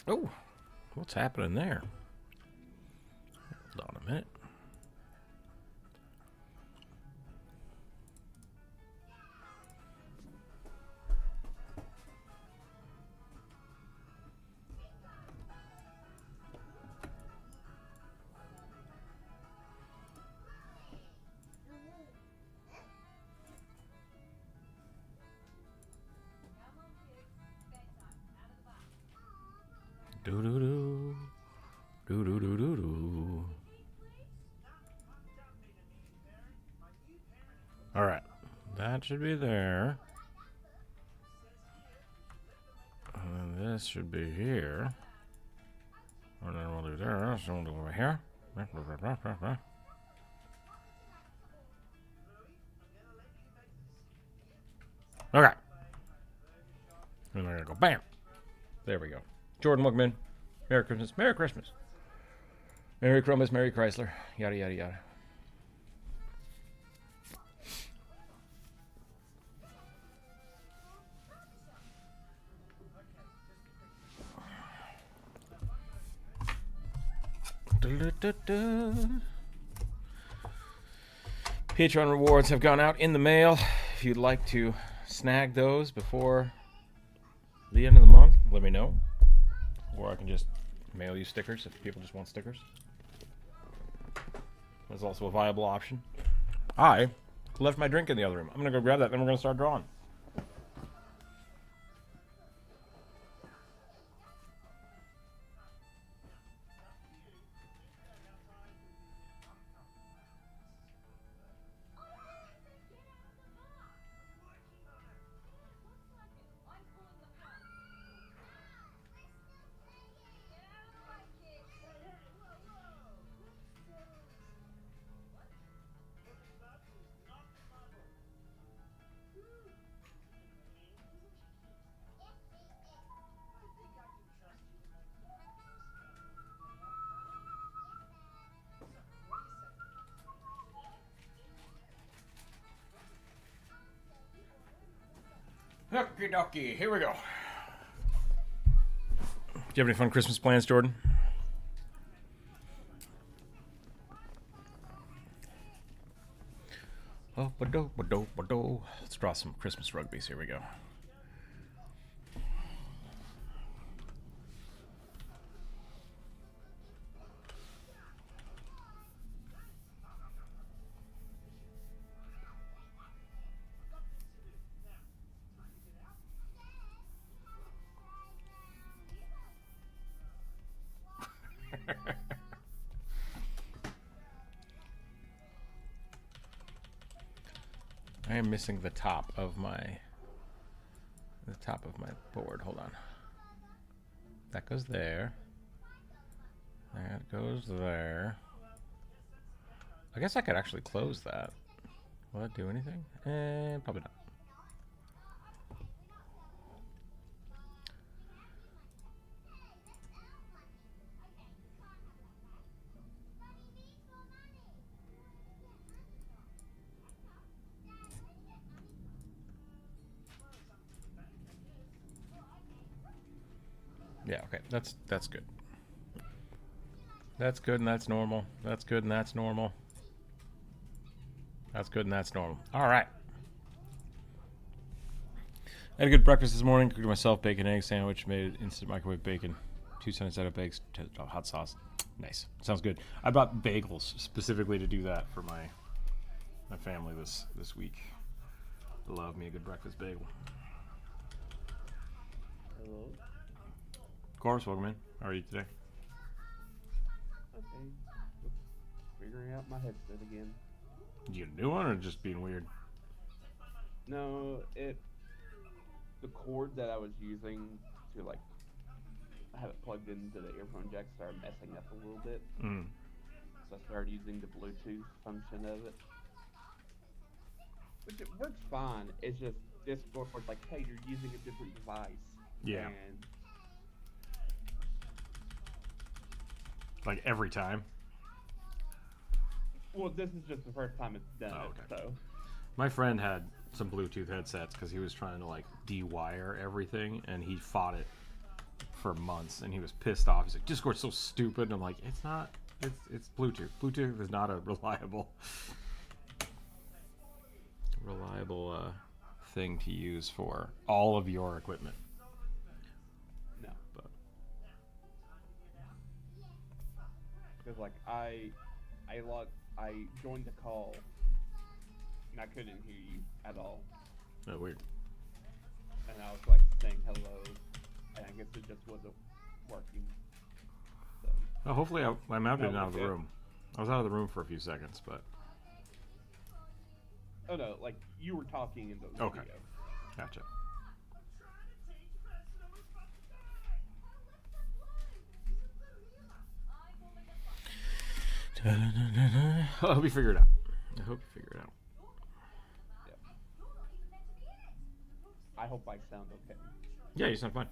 Oh, what's happening there? Hold on a minute. Do do do. Do do do do do. All right, that should be there. And then this should be here. And then we'll do there. So we'll do over here. Okay. And we're gonna go bam. There we go. Jordan, welcome in. Merry Christmas. Merry Christmas. Merry Christmas. Merry Chrysler. Yada yada yada. Patreon rewards have gone out in the mail. If you'd like to snag those before the end of the month, let me know. Or I can just mail you stickers if people just want stickers. That's also a viable option. I left my drink in the other room. I'm going to go grab that, then we're going to start drawing. Okie dokie, here we go. Do you have any fun Christmas plans, Jordan? Oh, ba-do, ba-do, ba-do. Let's draw some Christmas rugbies. Here we go. I am missing the top of my board. Hold on. That goes there. That goes there. I guess I could actually close that. Will that do anything? Probably not. Yeah, okay. That's good. That's good and that's normal. That's good and that's normal. That's good and that's normal. All right. I had a good breakfast this morning. Cooked myself bacon egg sandwich. Made instant microwave bacon. 2 cents out of eggs. Hot sauce. Nice. Sounds good. I bought bagels specifically to do that for my family this week. Love me a good breakfast bagel. Hello. Of course, welcome in. How are you today? Okay. Figuring out my headset again. Did you get a new one or just being weird? No, the cord that I was using to like have it plugged into the earphone jack started messing up a little bit. So I started using the Bluetooth function of it. Which it works fine. It's just Discord's like, hey, you're using a different device. Yeah. And like every time? well, this is just the first time it's done it, so. My friend had some Bluetooth headsets because he was trying to like de-wire everything, and he fought it for months, and he was pissed off. He's like, Discord's so stupid. And I'm like, it's not. It's Bluetooth. Bluetooth is not a reliable thing to use for all of your equipment. No. But because like I joined the call and I couldn't hear you at all. Oh, weird. And I was like saying hello, and I guess it just wasn't working. So. Oh, hopefully I'm out of the room. I was out of the room for a few seconds, but. Oh no, like you were talking in the okay. video. Gotcha. I hope you figure it out. Yep. I hope I sound okay. Yeah, you sound fine.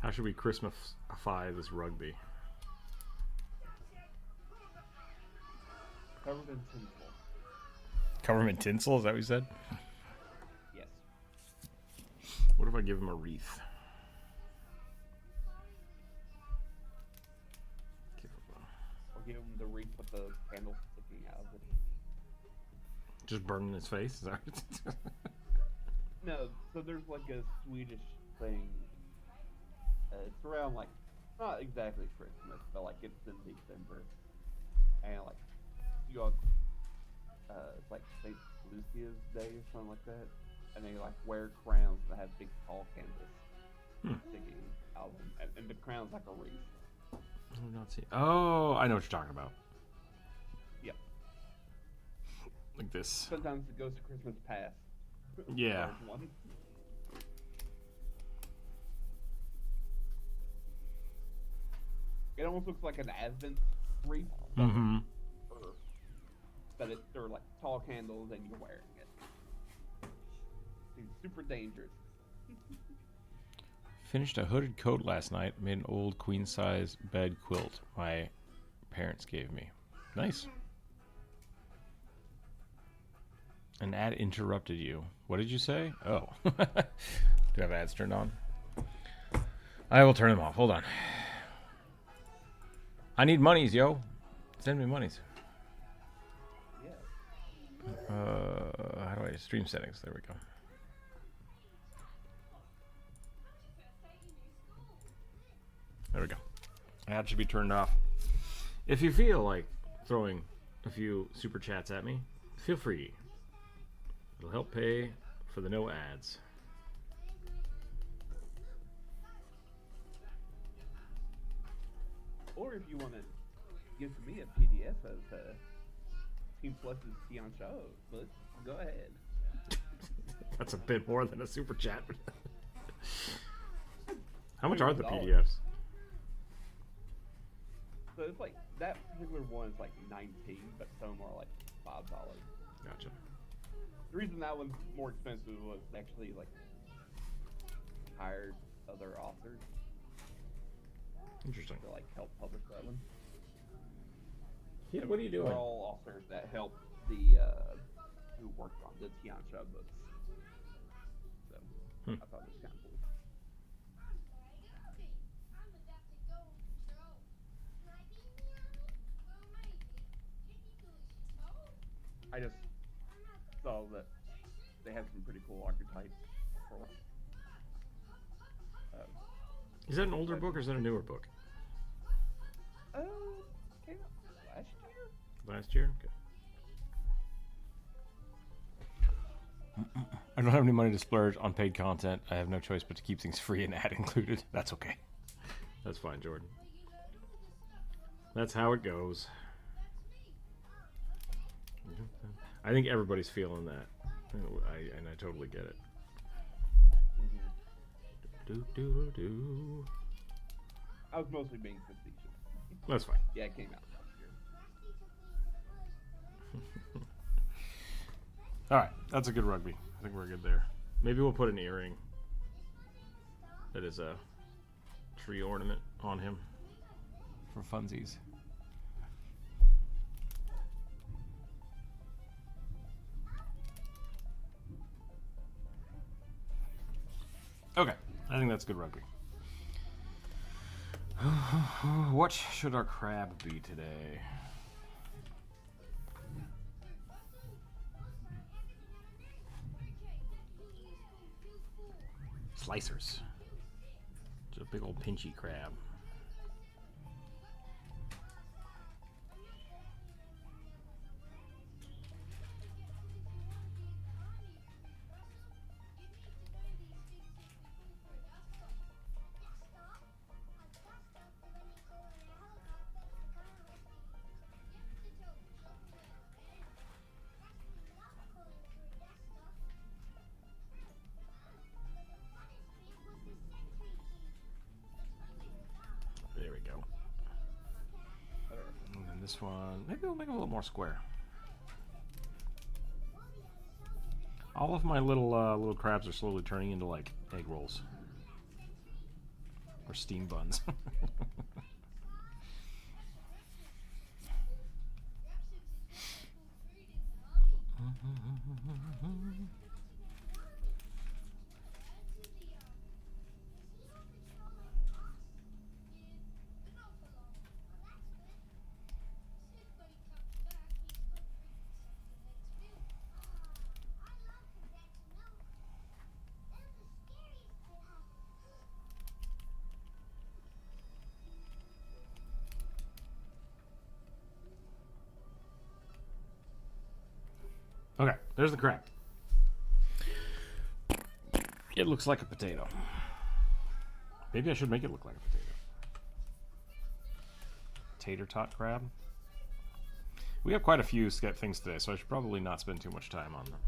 How should we Christmasify this rugby? Covered in tinsel. Cover him in tinsel? Is that what you said? Yes. What if I give him a wreath? Or give him the wreath with the candle sticking out of it. Just burning his face? Is that what No, so there's like a Swedish thing. It's around like, not exactly Christmas, but like it's in December. And like, you got, it's like St. Lucia's Day or something like that. And they like wear crowns that have big tall candles sticking out of them. And the crown's like a wreath. I have not seen. Oh, I know what you're talking about. Yep. Like this. Sometimes it goes to Christmas past. Yeah. One. It almost looks like an Advent wreath. Mm-hmm. But they're like tall candles and you're wearing it. It's super dangerous. Finished a hooded coat last night. Made an old queen size bed quilt my parents gave me. Nice. An ad interrupted you. What did you say? Oh. Do you have ads turned on? I will turn them off. Hold on. I need monies, yo. Send me monies. Yeah. How do I stream settings? There we go. There we go. That should be turned off. If you feel like throwing a few super chats at me, feel free. It'll help pay for the no ads. Or if you want to give me a PDF of Team Plus's Tion show, but go ahead. That's a bit more than a super chat. How much are the $100. PDFs? So it's like that particular one is like $19, but some are like $5. Gotcha. The reason that one's more expensive was actually like hired other authors Interesting. to like help publish that one. Yeah, what are you doing? They're all authors that helped the who worked on the Tion show books. So I thought it was kind of cool. I just saw that they had some pretty cool archetypes for Is that an older book or is that a newer book? came out last year? Last year? Okay. I don't have any money to splurge on paid content. I have no choice but to keep things free and ad included. That's okay. That's fine, Jordan. That's how it goes. I think everybody's feeling that. And I totally get it. I was mostly being facetious. That's fine. Yeah, it came out last year. All right, that's a good rugby. I think we're good there. Maybe we'll put an earring that is a tree ornament on him for funsies. Okay, I think that's good rugby. What should our crab be today? Slicers. Just a big old pinchy crab. There we go. And then this one, maybe we'll make it a little more square. All of my little crabs are slowly turning into like egg rolls or steam buns. Okay, there's the crab. It looks like a potato. Maybe I should make it look like a potato. Tater tot crab. We have quite a few things today, so I should probably not spend too much time on the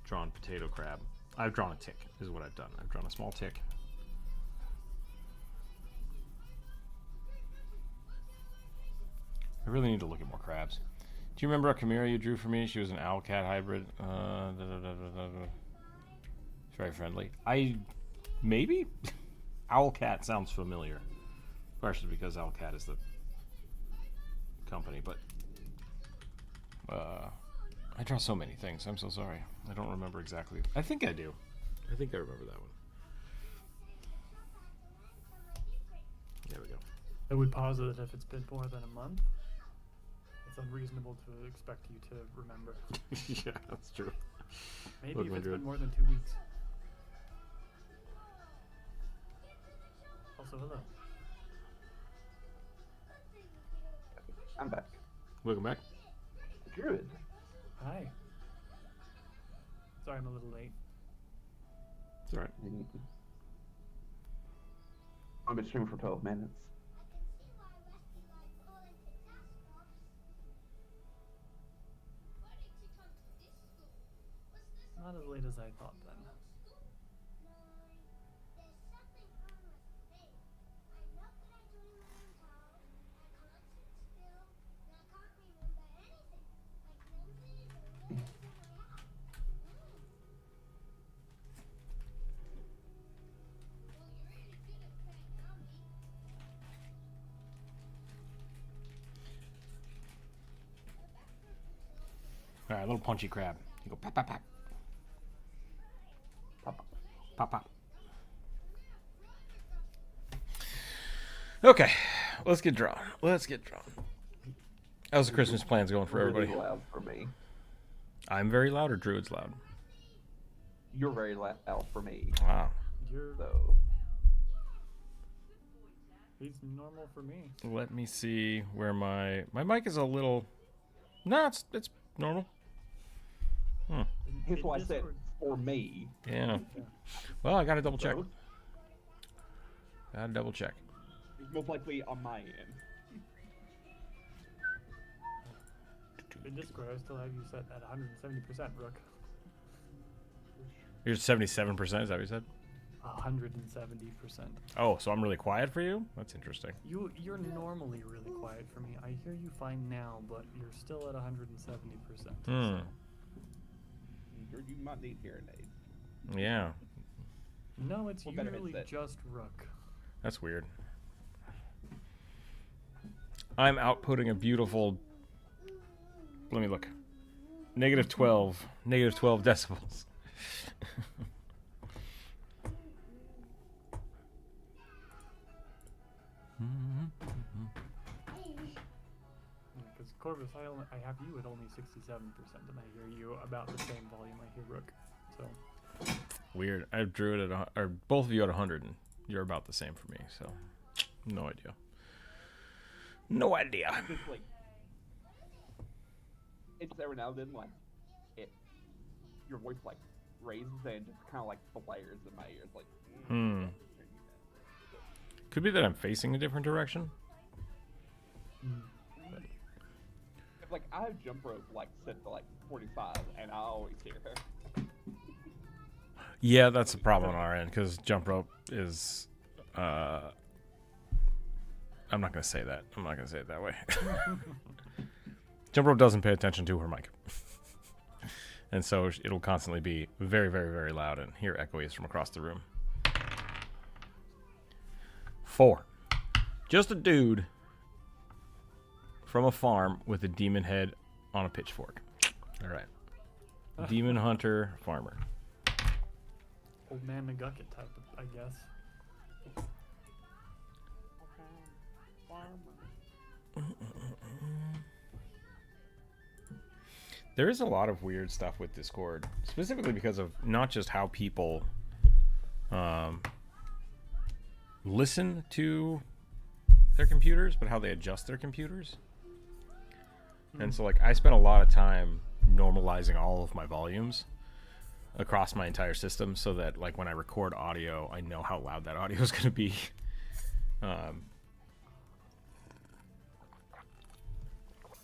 drawn potato crab. I've drawn a tick, is what I've done. I've drawn a small tick. I really need to look at more crabs. Do you remember a chimera you drew for me? She was an owl-cat hybrid. Very friendly. Maybe? Owl-cat sounds familiar. Partially because Owl-cat is the company, but I draw so many things. I'm so sorry. I don't remember exactly. I think I do. I think I remember that one. There we go. I would posit that if it's been more than a month, it's unreasonable to expect you to remember. Yeah, that's true. Maybe if it's been more than 2 weeks. Also, hello. I'm back. Welcome back. Good. Hi. Sorry I'm a little late. It's alright. I've been streaming for 12 minutes. Not as late as I thought then. Alright, a little punchy crab. You go pop, pop, pop. Pop, pop. Pop, pop. Okay, let's get drawn. Let's get drawn. How's the Christmas plans going for everybody? Really loud for me. I'm very loud or Druid's loud? You're very loud for me. Wow. You're So he's normal for me. Let me see where my mic is a little... No, it's normal. here's why I said for me. Yeah. Well, I gotta double check. So, Gotta double check. it's most likely on my end. In Discord, I still have you set at 170%, Rook. You're 77%, is that what you said? 170%. Oh, so I'm really quiet for you? That's interesting. You're normally really quiet for me. I hear you fine now, but you're still at 170%. Hmm. 100, you might need hearing aids. Yeah. No, it's What better usually headset? just Rook. That's weird. I'm outputting a beautiful... Let me look. -12 decibels. Because Corvus, I have you at only 67%, and I hear you about the same volume I hear Rook. So Weird. I drew it at or both of you at 100, and you're about the same for me. So, no idea. No idea. It's like, it's every now and then, like, your voice, like, raises and just kind of, like, blares in my ears, like, Could be that I'm facing a different direction. Like, I have jump rope, like, set to, like, 45, and I always hear her. Yeah, that's a problem on our end, because jump rope is... I'm not going to say that. I'm not going to say it that way. Jump rope doesn't pay attention to her mic. And so it'll constantly be very, very, very loud and hear echoes from across the room. 4. Just a dude from a farm with a demon head on a pitchfork. All right. Demon hunter farmer. Old man McGucket type, I guess. There is a lot of weird stuff with Discord, specifically because of not just how people listen to their computers, but how they adjust their computers. And so, like, I spent a lot of time normalizing all of my volumes across my entire system so that, like, when I record audio, I know how loud that audio is going to be.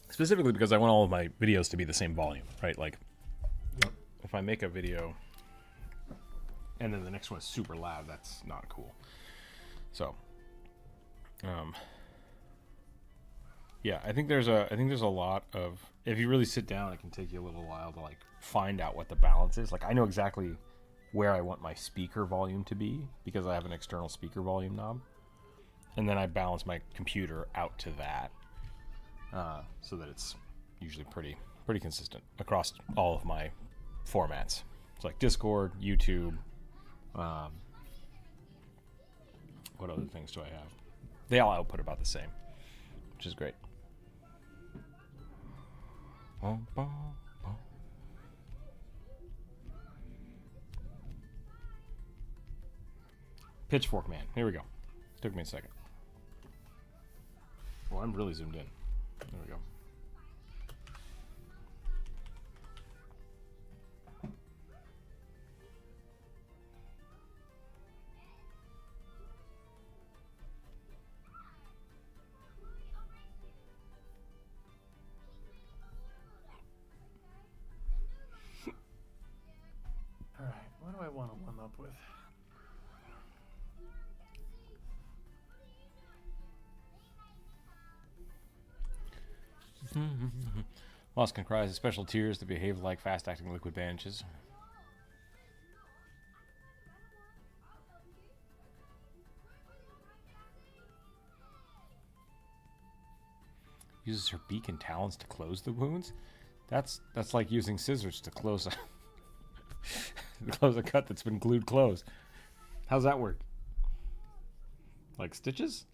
Specifically because I want all of my videos to be the same volume, right? Like, if I make a video and then the next one is super loud, that's not cool. So, yeah, I think there's a lot of, if you really sit down, it can take you a little while to, like, find out what the balance is. Like, I know exactly where I want my speaker volume to be because I have an external speaker volume knob, and then I balance my computer out to that. So that it's usually pretty consistent across all of my formats. It's like Discord, YouTube. What other things do I have? They all output about the same, which is great. Pitchfork man. Here we go. Took me a second. Well, I'm really zoomed in. There we go. All right, what do I want to warm up with? Lost can cries special tears that behave like fast-acting liquid bandages. Uses her beak and talons to close the wounds. That's like using scissors to close a close a cut that's been glued closed. How's that work? Like stitches?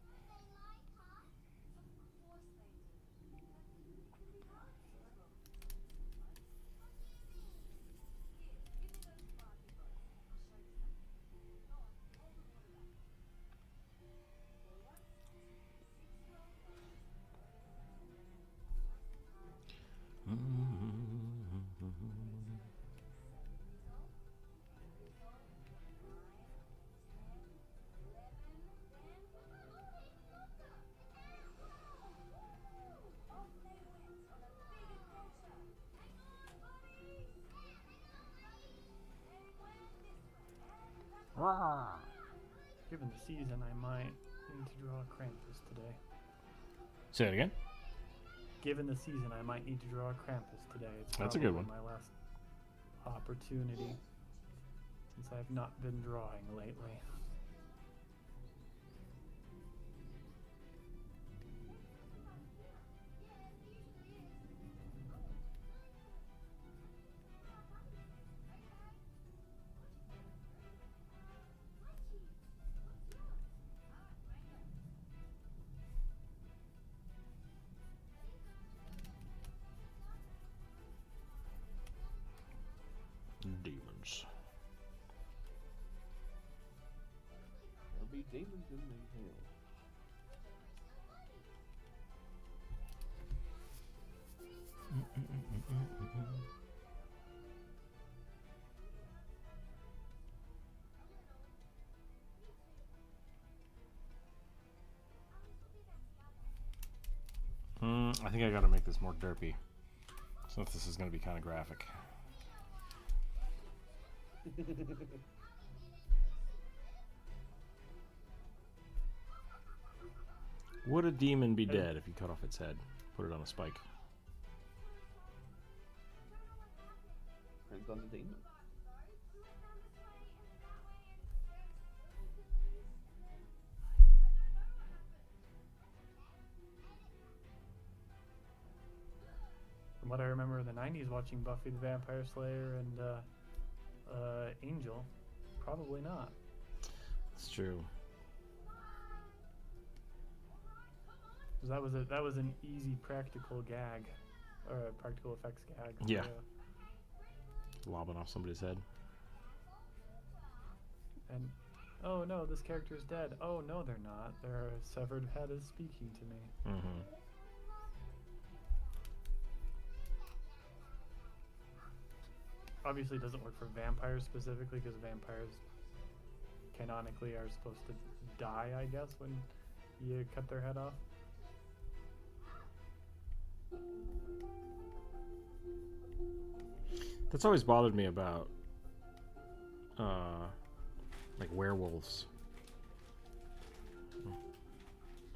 Given the season, I might need to draw a Krampus today. Say it again. Given the season, I might need to draw a Krampus today. It's That's a good one. My last opportunity since I've not been drawing lately. Demons. There'll be demons in the hill. I think I gotta make this more derpy, since this is gonna be kind of graphic. Would a demon be dead if you cut off its head? Put it on a spike. Depends on the demon. From what I remember in the 90s watching Buffy the Vampire Slayer and Angel, probably not. It's true. 'Cause that was an easy practical gag, or a practical effects gag. Yeah. Lobbing off somebody's head. And oh no, this character's dead. Oh no, they're not. Their severed head is speaking to me. Mm-hmm. Obviously, it doesn't work for vampires specifically because vampires canonically are supposed to die, I guess, when you cut their head off. That's always bothered me about like werewolves.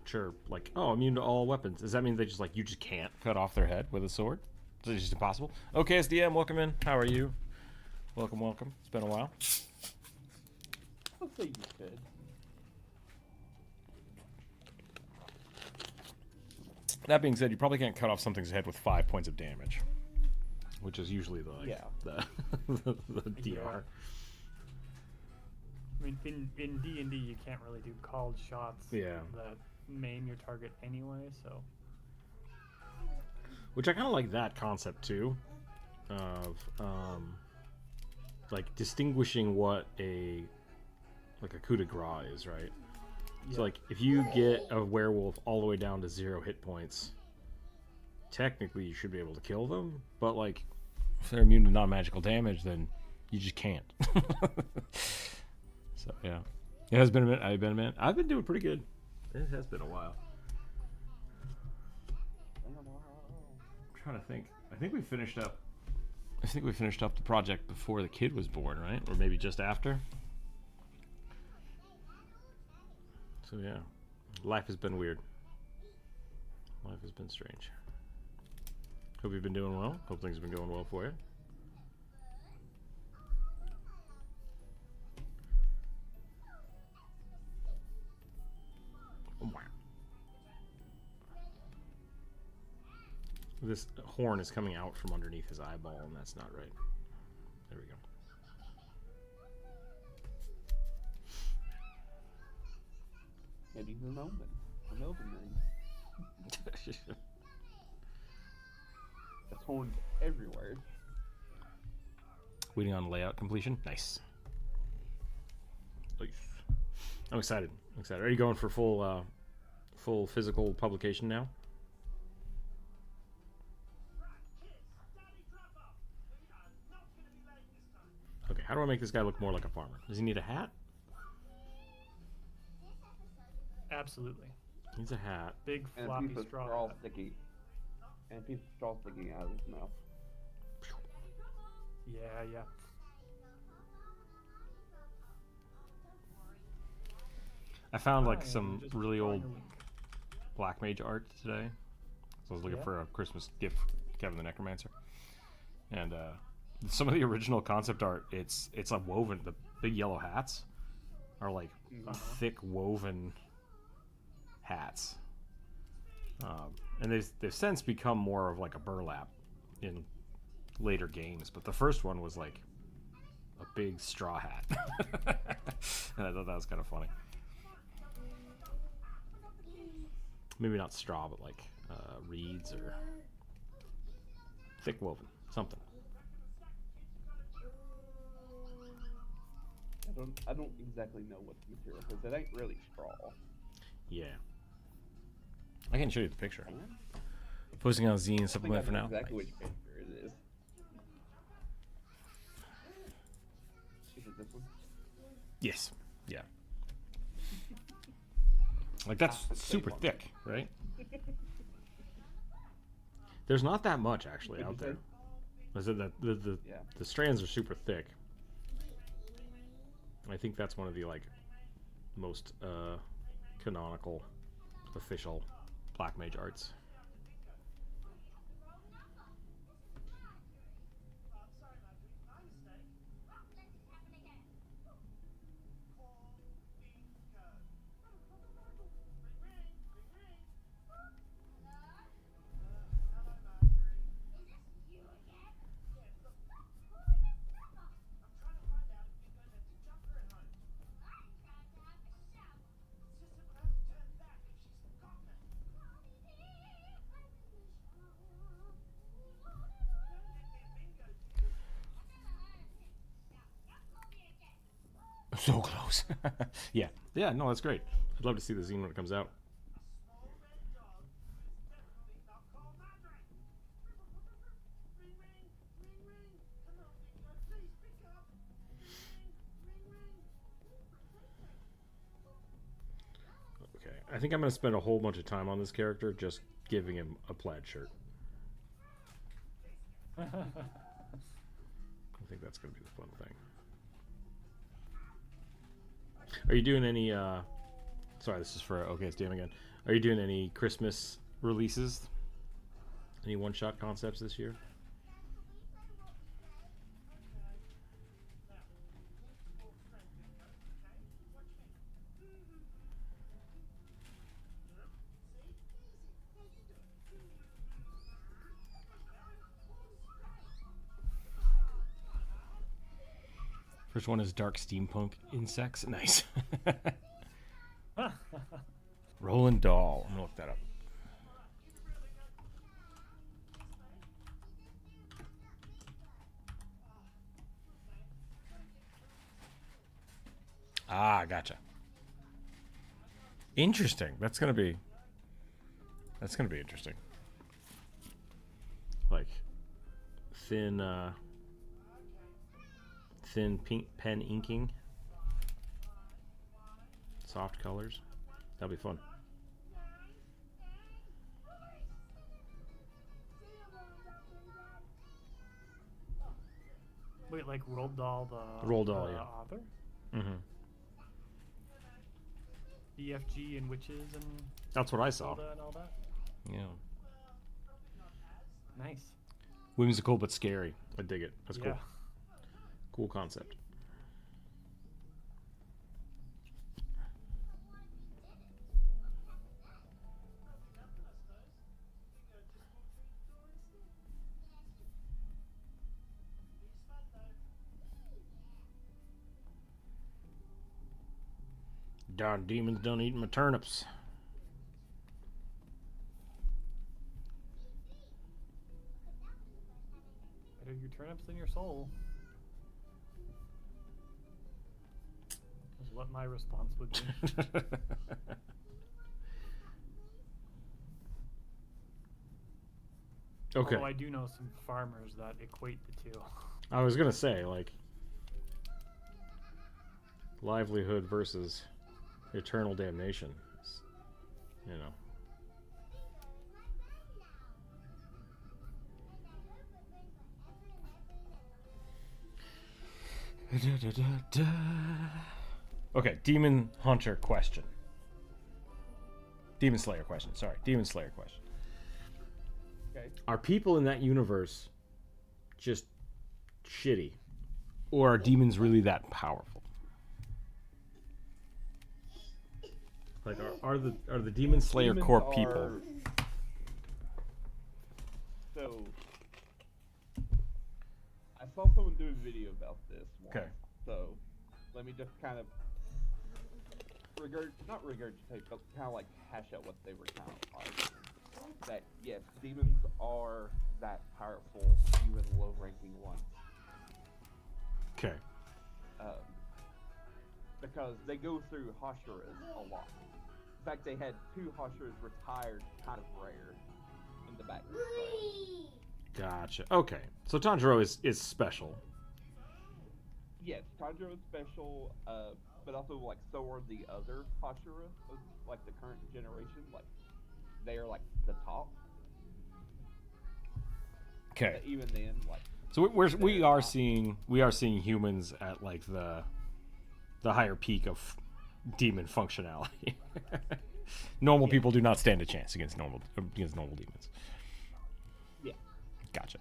Sure, like, oh, immune to all weapons. Does that mean they just like you just can't cut off their head with a sword? Is it just impossible? Okay, SDM, welcome in. How are you? Welcome, welcome. It's been a while. I'll say you could. That being said, you probably can't cut off something's head with 5 points of damage, which is usually the the DR. I mean, in D&D, you can't really do called shots that maim your target anyway, so. Which I kind of like that concept too, of like distinguishing what a coup de grace is, right? Yeah. So like if you get a werewolf all the way down to 0 hit points, technically you should be able to kill them, but like if they're immune to non-magical damage, then you just can't. So yeah, it has been a minute. I've been doing pretty good. It has been a while. I'm trying to think. I think we finished up the project before the kid was born, right? Or maybe just after. So yeah, life has been weird. Life has been strange. Hope you've been doing well. Hope things have been going well for you. This horn is coming out from underneath his eyeball, and that's not right. There we go. Maybe he's a Melvin. A Melvin ring. That's horns everywhere. Waiting on layout completion. Nice. I'm excited. Are you going for full physical publication now? Okay, how do I make this guy look more like a farmer? Does he need a hat? Absolutely. He needs a hat. Big And a floppy piece of straw. straw hat. sticking. And a piece of straw sticking out of his mouth. Yeah. I found like Hi, some just really drawing old a link. Black Mage art today. So I was looking Yeah. for a Christmas gift for Kevin the Necromancer. And some of the original concept art, it's like woven. The big yellow hats are like thick woven hats, and they've since become more of like a burlap in later games. But the first one was like a big straw hat, and I thought that was kind of funny. Maybe not straw, but like reeds or thick woven, something. I don't exactly know what the material is. It ain't really straw. Yeah. I can show you the picture. Posting on Zine supplement for now. Exactly which picture it is. Is it this one? Yes. Yeah. Like that's super thick, right? There's not that much actually out there. I said that the strands are super thick. I think that's one of the like most canonical official Black Mage arts. So close. Yeah. Yeah, no, that's great. I'd love to see the zine when it comes out. Okay. I think I'm going to spend a whole bunch of time on this character just giving him a plaid shirt. I think that's going to be the fun thing. Are you doing any, sorry, this is for, okay, it's DM again. Are you doing any Christmas releases? Any one-shot concepts this year? First one is Dark Steampunk Insects. Nice. Roland Dahl. I'm going to look that up. Ah, gotcha. Interesting. That's going to be interesting. Like thin pink pen inking, soft colors. That'll be fun. Wait, like Roald Dahl, the yeah. author? Mm-hmm. BFG and witches and that's what I saw. and all that. Yeah. Nice. Whimsical but scary. I dig it. That's cool. Yeah. Cool concept. Darn demons done eating my turnips. Better your turnips than your soul. Is what my response would be. Okay. Although I do know some farmers that equate the two. I was gonna say, like, livelihood versus eternal damnation. You know. Okay, Demon Hunter question. Demon Slayer question. Sorry, Demon Slayer question. Okay. Are people in that universe just shitty, or are demons really that powerful? Like, are the Demon Slayer Demons core people? So, I saw someone do a video about this once. Okay. So, let me just kind of not regurgitate, but kind of like hash out what they were kind of arguing. That yes, demons are that powerful, even low-ranking ones. Okay. Because they go through Hashiras a lot. In fact, they had 2 Hashiras retired, kind of rare, in the back. Gotcha. Okay. So Tanjiro is special. Yes, Tanjiro is special, but also, like, so are the other Hashira of, like, the current generation. Like, they are, like, the top. Okay. But even then, like... So we are seeing humans at, like, the higher peak of demon functionality. Normal people do not stand a chance against normal demons. Yeah. Gotcha.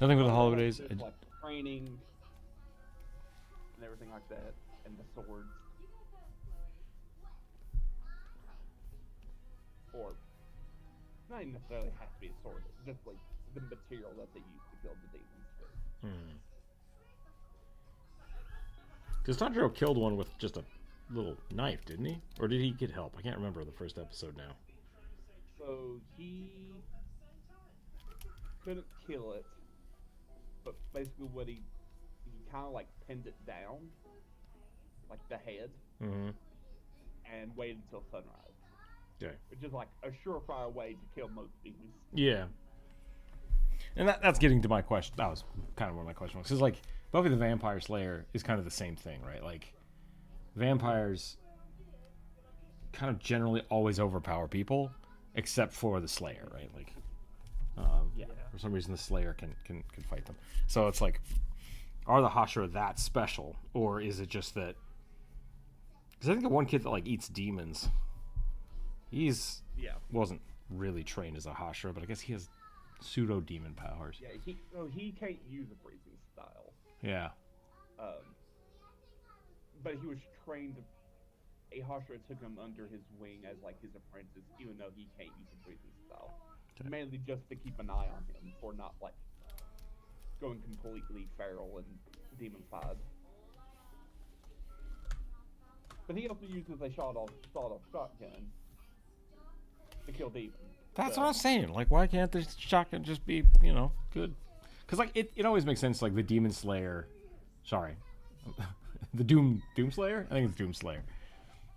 Nothing with the holidays. Just, like, training and everything like that, and the swords. Or, not even necessarily has to be a sword, it's just, like, the material that they use to kill the demons with. Because Tanjiro killed one with just a little knife, didn't he? Or did he get help? I can't remember the first episode now. So he couldn't kill it, but basically what he kind of like pinned it down, like the head, and waited until sunrise. Okay. Which is like a surefire way to kill most demons. Yeah. And that's getting to my question. That was kind of where my question was. Because, like, Buffy the Vampire Slayer is kind of the same thing, right? Like, vampires kind of generally always overpower people, except for the Slayer, right? Like, for some reason the Slayer can fight them. So it's like, are the Hashira that special, or is it just that? Because I think the one kid that like eats demons, wasn't really trained as a Hashira, but I guess he has pseudo demon powers. Yeah, he can't use a freezing style. Yeah. But he was trained. A Hashira took him under his wing as like his apprentice, even though he can't use a freezing style. Okay. Mainly just to keep an eye on him for not like going completely feral and demon-fied. But he also uses a sawed-off shotgun to kill demons. That's what I'm saying. Like, why can't the shotgun just be, good? Because, like, it always makes sense, like, the Demon Slayer... Sorry. The Doom Slayer? I think it's Doom Slayer.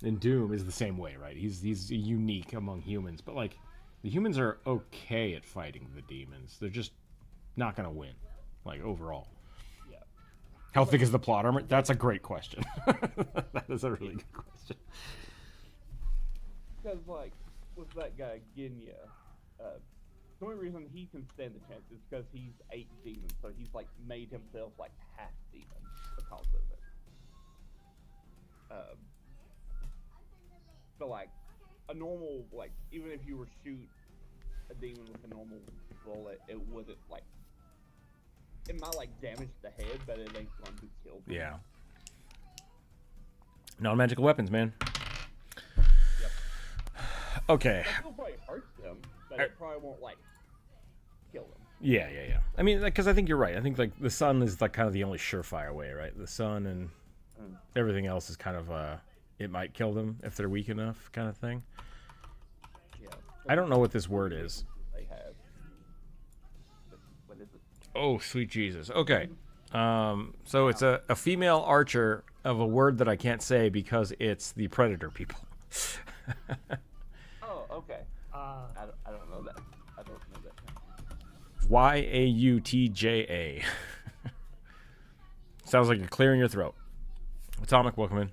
And Doom is the same way, right? He's unique among humans. But, like, the humans are okay at fighting the demons. They're just not going to win, like, overall. Yeah. How thick is the plot armor? That's a great question. That is a really good question. Because, like, with that guy, Genya, the only reason he can stand the chance is because he's 8 demons, so he's, like, made himself, like, half demon because of it. So, like, a normal, like, even if you were to shoot a demon with a normal bullet, it wouldn't, like, it might, like, damage the head, but it ain't going to kill them. Yeah. Non-magical weapons, man. Yep. Okay. It still probably hurts them, but it probably won't, like, kill them. Yeah. I mean, because I think you're right. I think, like, the sun is, like, kind of the only surefire way, right? The sun and everything else is kind of, it might kill them if they're weak enough kind of thing. Yeah. I don't know what this word is. They have. What is it? Oh, sweet Jesus. Okay. So it's a female archer of a word that I can't say because it's the predator people. Oh, okay. I don't know that. I don't know that. Yautja. Sounds like you're clearing your throat. Atomic, welcome in.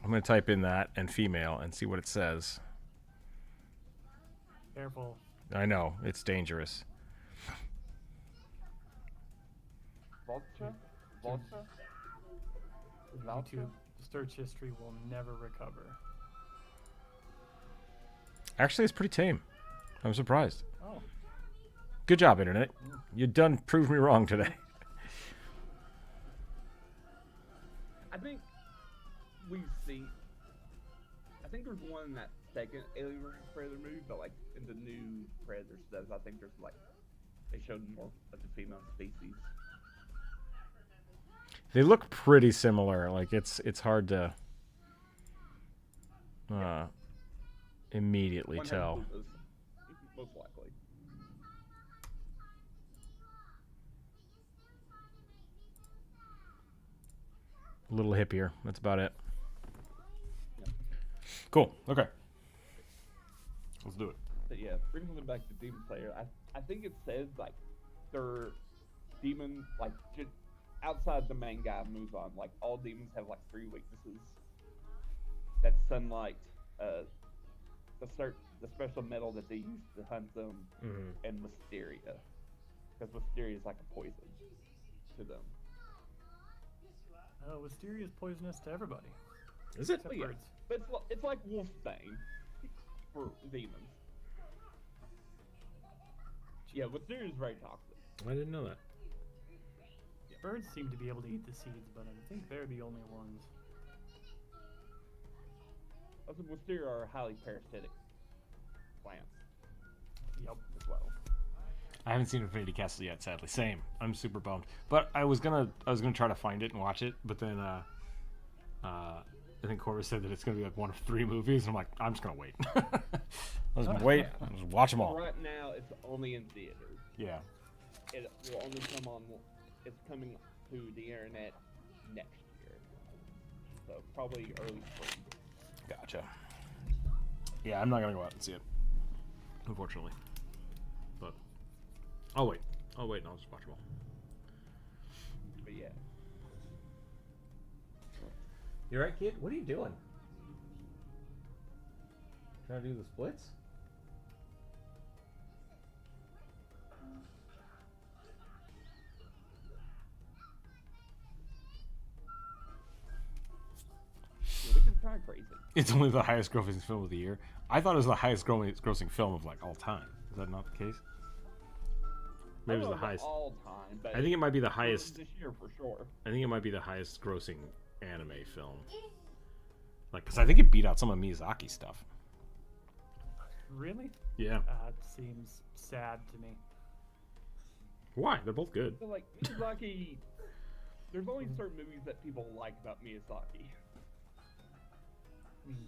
I'm going to type in that and female and see what it says. Careful. I know, it's dangerous. Vulture? YouTube search history will never recover. Actually, it's pretty tame. I'm surprised. Oh. Good job, Internet. You done proved me wrong today. I think we've seen. I think there's one in that second Alien vs. Predator movie, but like in the new Predator stuff, I think there's like they showed more of the female species. They look pretty similar. Like it's hard to immediately One has tell. lupus, most likely. A little hippier. That's about it. Cool. Okay. Let's do it. But yeah, bringing them back to Demon Slayer, I think it says like their demon, like just outside the main guy Muzan, like all demons have like 3 weaknesses. That's sunlight, the special metal that they use to hunt them, and Mysteria, because Mysteria is like a poison to them. Wisteria is poisonous to everybody. Is it? Except Yeah, birds. but it's like Wolfbane for demons. Yeah, Mysteria is very toxic. I didn't know that. Birds seem to be able to eat the seeds, but I think they're the only ones. Also, Wisteria are highly parasitic plants Yep. as well. I haven't seen Infinity Castle yet, sadly. Same. I'm super bummed. But I was gonna try to find it and watch it, but then I think Corvus said that it's gonna be like one of 3 movies, and I'm like, I'm just gonna wait. I'll just wait. I'll just watch them all. Right now, it's only in theaters. Yeah. It will only come on. It's coming to the internet next year, so probably early spring. Gotcha. Yeah, I'm not gonna go out and see it, unfortunately. But I'll wait. And I'll just watch them all. But yeah, You alright, kid? What are you doing? Trying to do the splits? which is kind of crazy. It's only the highest grossing film of the year. I thought it was the highest grossing film of like all time. Is that not the case? Maybe it was the highest. All time, but I think it might be the highest. this year for sure. I think it might be the highest grossing anime film. Like, because I think it beat out some of Miyazaki stuff. Really? Yeah. That seems sad to me. Why? They're both good. So like Miyazaki, there's only certain movies that people like about Miyazaki.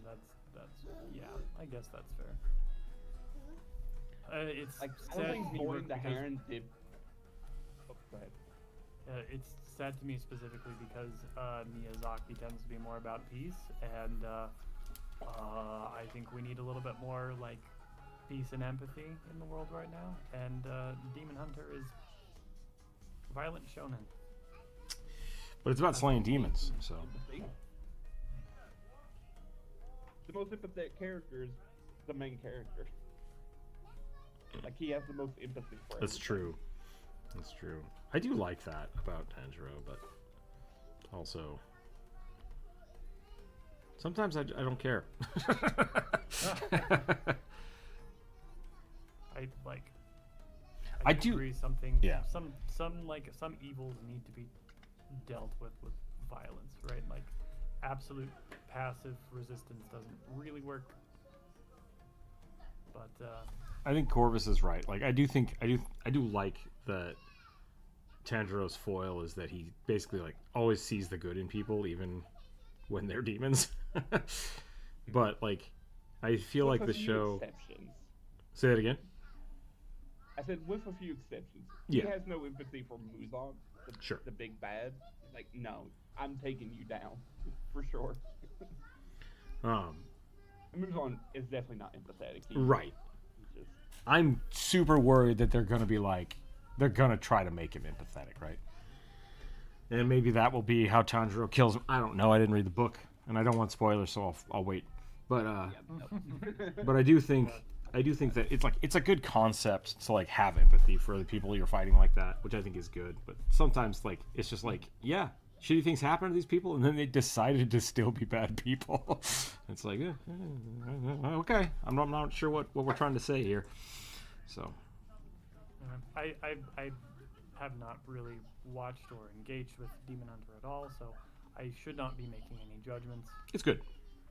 That's yeah. I guess that's fair. It's Like I sad don't think to me Born the because- Heron did. Oh, go ahead. It's sad to me specifically because Miyazaki tends to be more about peace, and I think we need a little bit more like peace and empathy in the world right now. And Demon Hunter is violent shonen. But it's about slaying demons, so. Empathy. The most empathetic character is the main character. Like he has the most empathy for That's everything. true. That's true. I do like that about Tanjiro, but also sometimes I don't care. I do- agree something. yeah. Some evils need to be dealt with violence, right? Like absolute passive resistance doesn't really work. But I think Corvus is right. Like I do like that Tanjiro's foil is that he basically like always sees the good in people even when they're demons. But like I feel With like a the few show exceptions. Say that again? I said with a few exceptions. Yeah. He has no empathy for Muzan, Sure. the big bad. Like, no, I'm taking you down for sure. Muzan is definitely not empathetic. Right. He's just, I'm super worried that they're gonna try to make him empathetic, right? And maybe that will be how Tanjiro kills him. I don't know. I didn't read the book, and I don't want spoilers, so I'll wait. But but I do think that it's a good concept to like have empathy for the people you're fighting like that, which I think is good. But sometimes like it's just like, yeah, shitty things happen to these people, and then they decided to still be bad people. It's like, okay, I'm not sure what we're trying to say here. So I have not really watched or engaged with Demon Hunter at all, so I should not be making any judgments. It's good.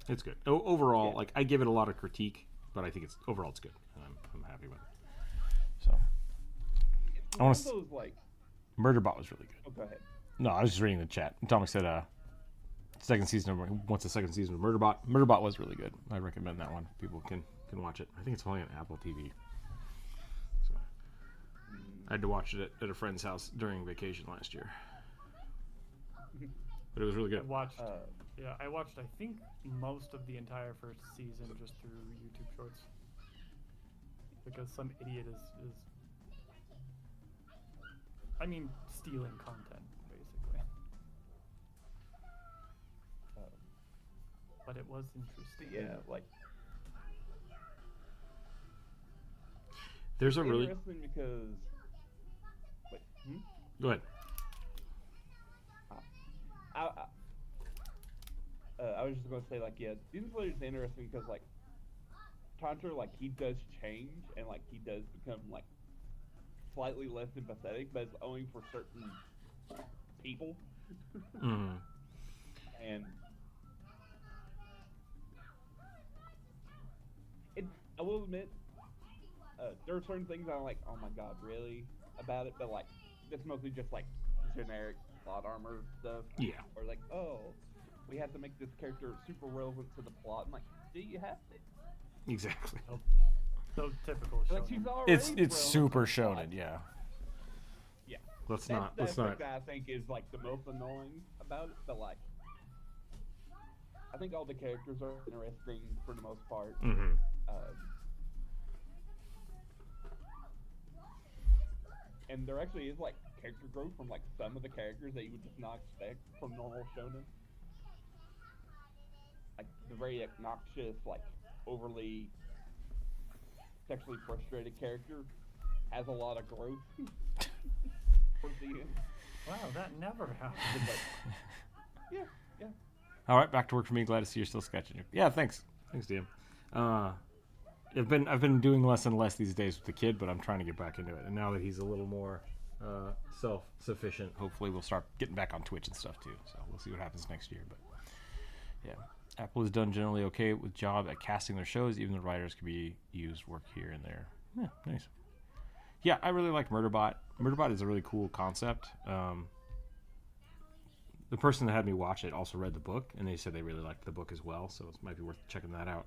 It's good. Overall, Yeah. like I give it a lot of critique, but I think it's overall it's good, and I'm happy with it. So It's I one want of to. those like. Murderbot was really good. Oh, go ahead. No, I was just reading the chat. Atomic said, second season of wants the second season of Murderbot. Murderbot was really good. I recommend that one. People can watch it. I think it's only on Apple TV. So I had to watch it at a friend's house during vacation last year, but it was really I good. watched, I watched, I think, most of the entire first season just through YouTube Shorts. Because some idiot is stealing content, basically. But it was interesting. Yeah, like. There's a It's really interesting because. Wait. go ahead. I was just gonna say like Demon Slayer is interesting because like Tantra like he does change and like he does become like slightly less empathetic, but it's only for certain people. Mm. And I will admit, there are certain things I'm like, oh my god, really about it, but like it's mostly just like generic plot armor stuff. Yeah. Or like, oh, we have to make this character super relevant to the plot. I'm like, do you have to? Exactly. So typical Like shonen. she's already It's relevant super to the plot. shonen. Yeah. Yeah. Let's That's not. the Let's not. aspect that I think is like the most annoying about it, but like I think all the characters are interesting for the most part. Mm-hmm. And there actually is like character growth from like some of the characters that you would just not expect from normal shonen. Like the very obnoxious, like overly sexually frustrated character has a lot of growth towards the end. Wow, that never happened. Yeah. All right, back to work for me. Glad to see you're still sketching. Yeah, thanks, DM. I've been doing less and less these days with the kid, but I'm trying to get back into it. And now that he's a little more self-sufficient, hopefully we'll start getting back on Twitch and stuff too. So we'll see what happens next year. But yeah, Apple has done generally okay with job at casting their shows. Even the writers can be used work here and there. Yeah, nice. Yeah, I really like Murderbot. Murderbot is a really cool concept. The person that had me watch it also read the book, and they said they really liked the book as well, so it might be worth checking that out.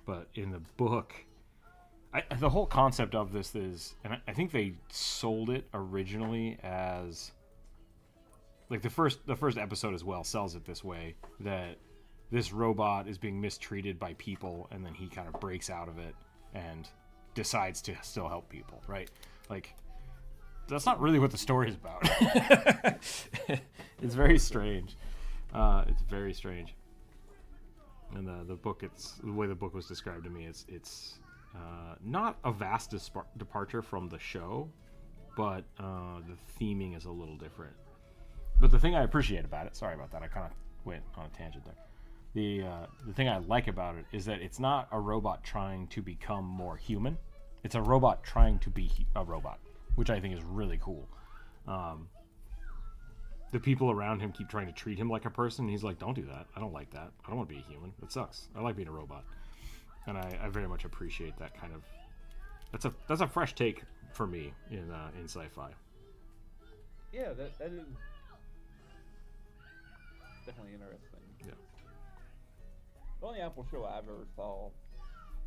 But in the book, the whole concept of this is, and I think they sold it originally as, like the first episode as well sells it this way, that this robot is being mistreated by people, and then he kind of breaks out of it and decides to still help people, right? Like, that's not really what the story is about. It's very strange. It's very strange. And the book, the way the book was described to me, it's not a vast departure from the show, but the theming is a little different. But the thing I appreciate about it, sorry about that, I kind of went on a tangent there. The thing I like about it is that it's not a robot trying to become more human. It's a robot trying to be a robot, which I think is really cool. The people around him keep trying to treat him like a person. He's like, don't do that. I don't like that. I don't want to be a human. It sucks. I like being a robot. And I very much appreciate that kind of... That's a fresh take for me in sci-fi. Yeah, that is definitely interesting. Yeah. The only Apple show I ever saw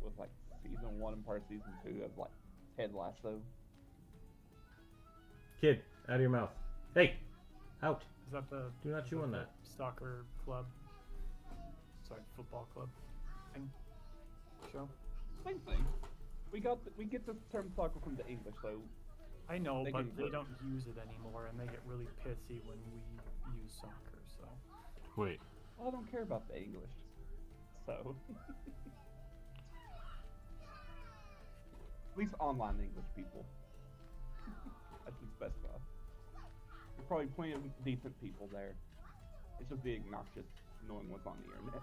was like season 1 and part of season 2 of like Ted Lasso. Kid, out of your mouth. Hey! Out. Is that the Do not chew on that. soccer club? Sorry, football club thing? Show? Same thing. We get the term soccer from the English, so I know, They but can they work. don't use it anymore, and they get really pissy when we use soccer. So Wait. I don't care about the English. So at least online English people. I should specify. There's probably plenty of decent people there. It's just the obnoxious knowing what's on the internet.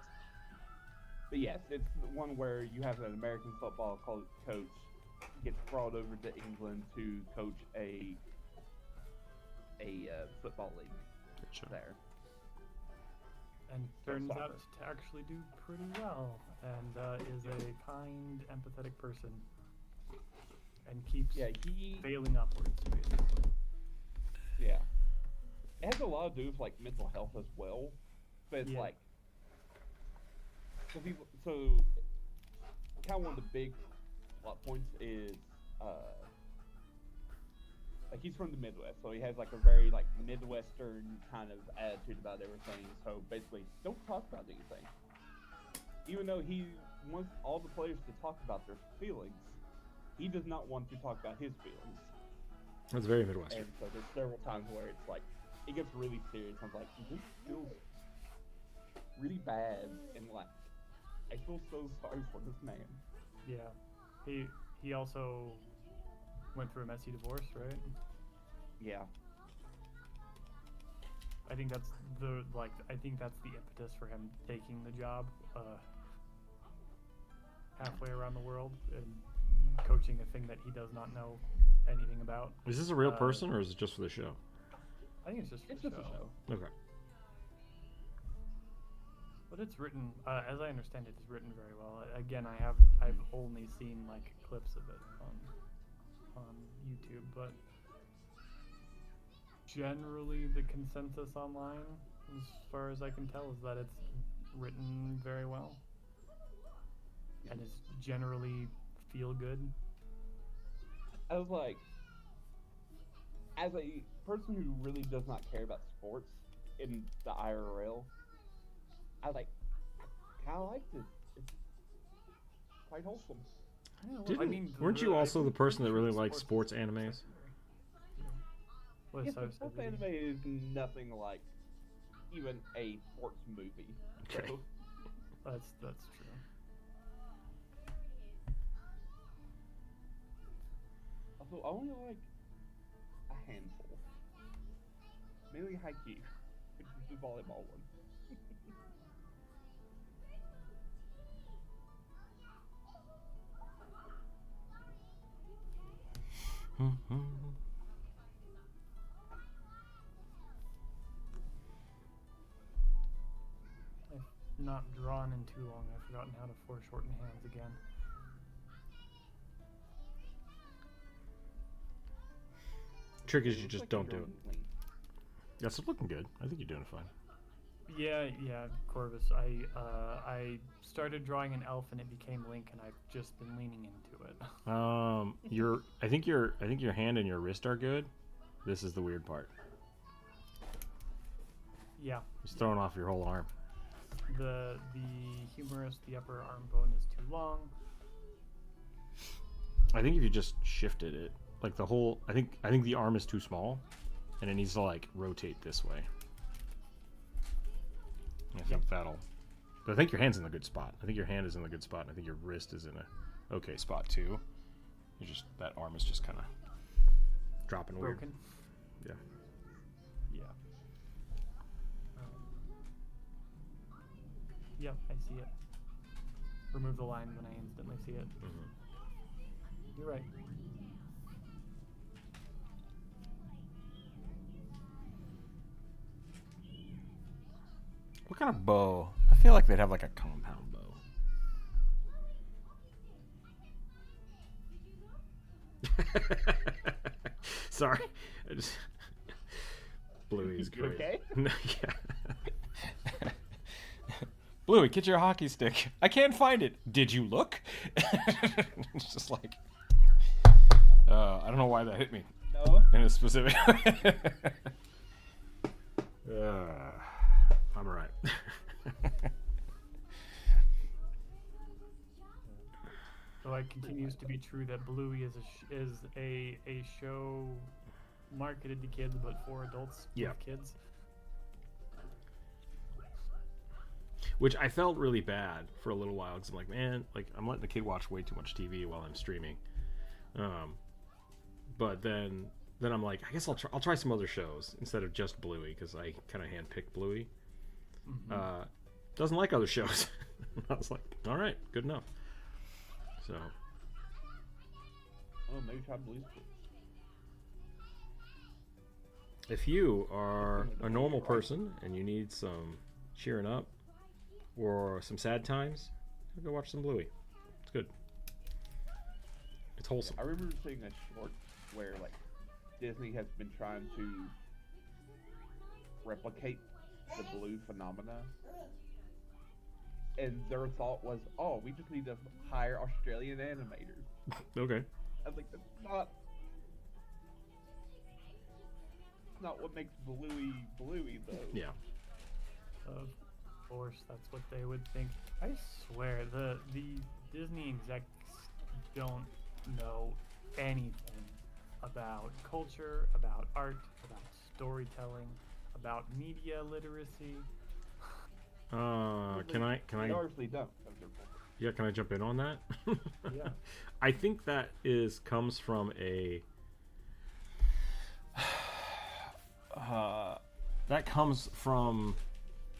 But yes, it's the one where you have an American football coach gets brought over to England to coach a football league Gotcha. there. And turns soccer. out to actually do pretty well, and is a kind, empathetic person, and keeps failing upwards, basically. Yeah. It has a lot to do with like mental health as well, but it's like so kind of one of the big plot points is like he's from the Midwest, so he has like a very like Midwestern kind of attitude about everything. So basically, don't talk about anything. Even though he wants all the players to talk about their feelings, he does not want to talk about his feelings. That's very Midwestern. And so there's several times where it's like it gets really serious. I'm like, this feels really bad, and like I feel so sorry for this man. Yeah, he also went through a messy divorce, right? Yeah. I think that's the impetus for him taking the job halfway around the world and coaching a thing that he does not know anything about. Is this a real person, or is it just for the show? I think it's just for the show. Okay. But it's written, as I understand it, it's written very well. Again, I've only seen like clips of it on YouTube, but generally the consensus online, as far as I can tell, is that it's written very well and is generally feel good. I was like, as a person who really does not care about sports in the IRL, I was like, I kind of like this. It's quite wholesome. Weren't you also the person that really likes sports animes? Yes, sports anime is nothing like even a sports movie. Okay. So, That's true. also, I only like a handful. Mainly Haikyuu, which is the volleyball one. I've not drawn in too long. I've forgotten how to foreshorten hands again. Trick is you just don't do it. Yes, it's looking good. I think you're doing fine. Yeah, Corvus. I started drawing an elf and it became Link, and I've just been leaning into it. I think your hand and your wrist are good. This is the weird part. Yeah. It's throwing off your whole arm. The humerus, the upper arm bone is too long. I think if you just shifted it, like the whole, I think the arm is too small, and it needs to like rotate this way. I think that'll. But I think your hand's in the good spot. I think your hand is in the good spot. And I think your wrist is in a okay spot too. You just that arm is just kind of dropping weird. Broken. Yeah. Yeah. Yep, I see it. Remove the line when I instantly see it. Mm-hmm. You're right. What kind of bow? I feel like they'd have like a compound bow. Sorry, I just Bluey is great. Okay? No, yeah. Bluey, get your hockey stick. I can't find it. Did you look? It's just like I don't know why that hit me. No. In a specific. I'm alright. So it continues to be true that Bluey is a show marketed to kids, but for adults with kids. Which I felt really bad for a little while because I'm like, man, like I'm letting the kid watch way too much TV while I'm streaming. But then I'm like, I guess I'll try some other shows instead of just Bluey because I kind of handpicked Bluey. Mm-hmm. Doesn't like other shows. I was like, all right, good enough. So Oh, maybe try Blue's Clues. If you are a normal person and you need some cheering up or some sad times, go watch some Bluey. It's good. It's wholesome. I remember seeing a short where like Disney has been trying to replicate the Blue phenomena, and their thought was, "Oh, we just need to hire Australian animators." Okay. I was like, "That's not what makes Bluey Bluey, though." Yeah. Of course, that's what they would think. I swear, the Disney execs don't know anything about culture, about art, about storytelling, about media literacy. Can I? They largely don't. That's their fault. Yeah, can I jump in on that? Yeah. I think that comes from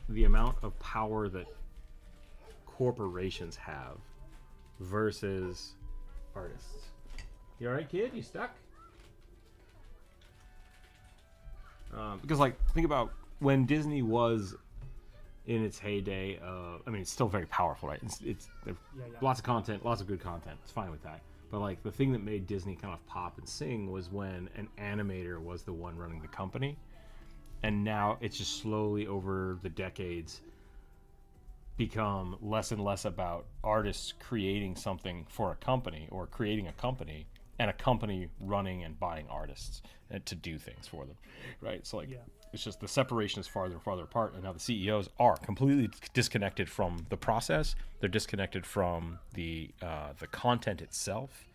the amount of power that corporations have versus artists. You alright, kid? You stuck? Because, like, think about when Disney was in its heyday. I mean, it's still very powerful, right? It's lots of content, lots of good content. It's fine with that. But, like, the thing that made Disney kind of pop and sing was when an animator was the one running the company. And now it's just slowly over the decades become less and less about artists creating something for a company or creating a company and a company running and buying artists to do things for them, right? So, like, it's just the separation is farther and farther apart, and now the CEOs are completely disconnected from the process. They're disconnected from the content itself,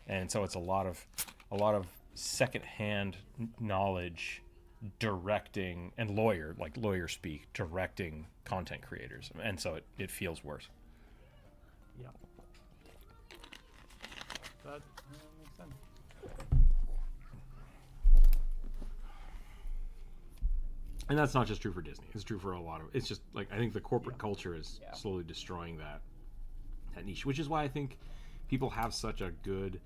and so it's a lot of secondhand knowledge directing and lawyer speak directing content creators, and so it feels worse. Yeah. That makes sense. And that's not just true for Disney. It's true for a lot of. It's just like I think the corporate culture is slowly destroying that niche, which is why I think people have such a good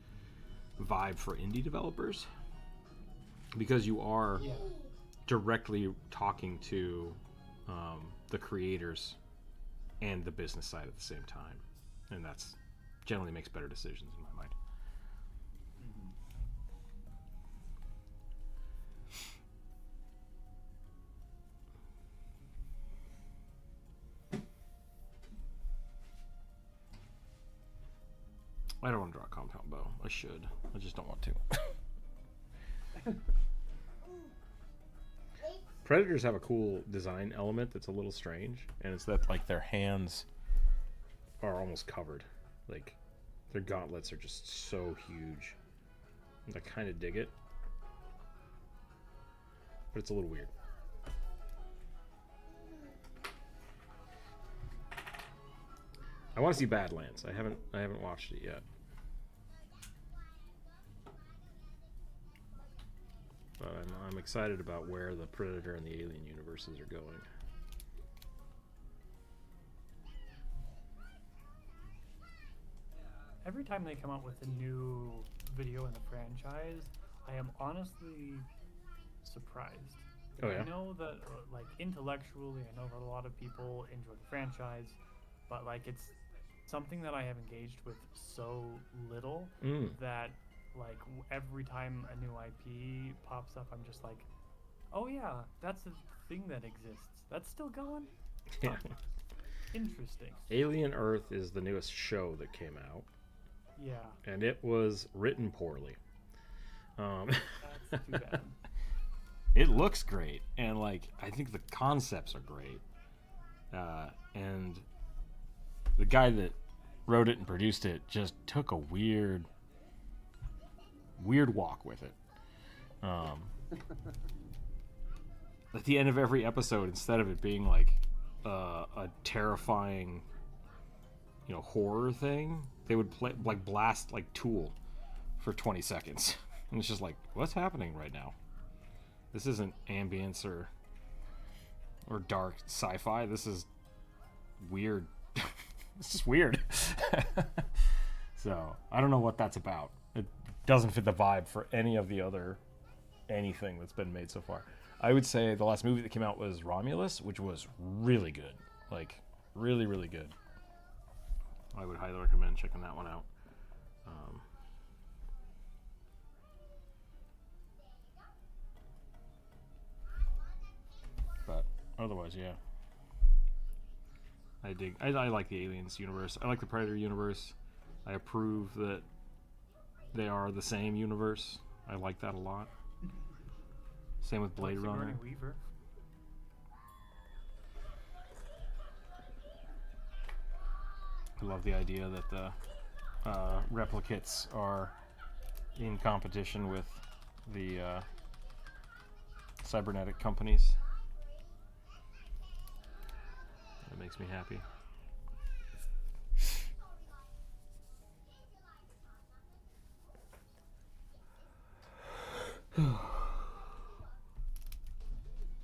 vibe for indie developers, because you are directly talking to the creators and the business side at the same time, and that's generally makes better decisions in my mind. I don't want to draw a compound bow. I should. I just don't want to. Predators have a cool design element that's a little strange, and it's that like their hands are almost covered. Like their gauntlets are just so huge. I kind of dig it, but it's a little weird. I want to see Badlands. I haven't watched it yet. But I'm excited about where the Predator and the Alien universes are going. Every time they come out with a new video in the franchise, I am honestly surprised. Oh yeah. I know that, like, intellectually, I know that a lot of people enjoy the franchise, but like it's something that I have engaged with so little that like every time a new IP pops up, I'm just like, oh yeah, that's a thing that exists. That's still going? Yeah. Interesting. Alien Earth is the newest show that came out. Yeah. And it was written poorly. That's too bad. It looks great, and like I think the concepts are great. And the guy that wrote it and produced it just took a weird walk with it. At the end of every episode, instead of it being like a terrifying, horror thing, they would blast like Tool for 20 seconds, and it's just like, what's happening right now? This isn't ambience or dark sci-fi. This is weird. It's just weird. So I don't know what that's about. doesn't fit the vibe for any of the other anything that's been made so far. I would say the last movie that came out was Romulus, which was really good. Like, really, really good. I would highly recommend checking that one out. But otherwise, yeah. I like the Aliens universe. I like the Predator universe. I approve that they are the same universe. I like that a lot. Same with Blade Runner. Weaver. I love the idea that the replicates are in competition with the cybernetic companies. That makes me happy.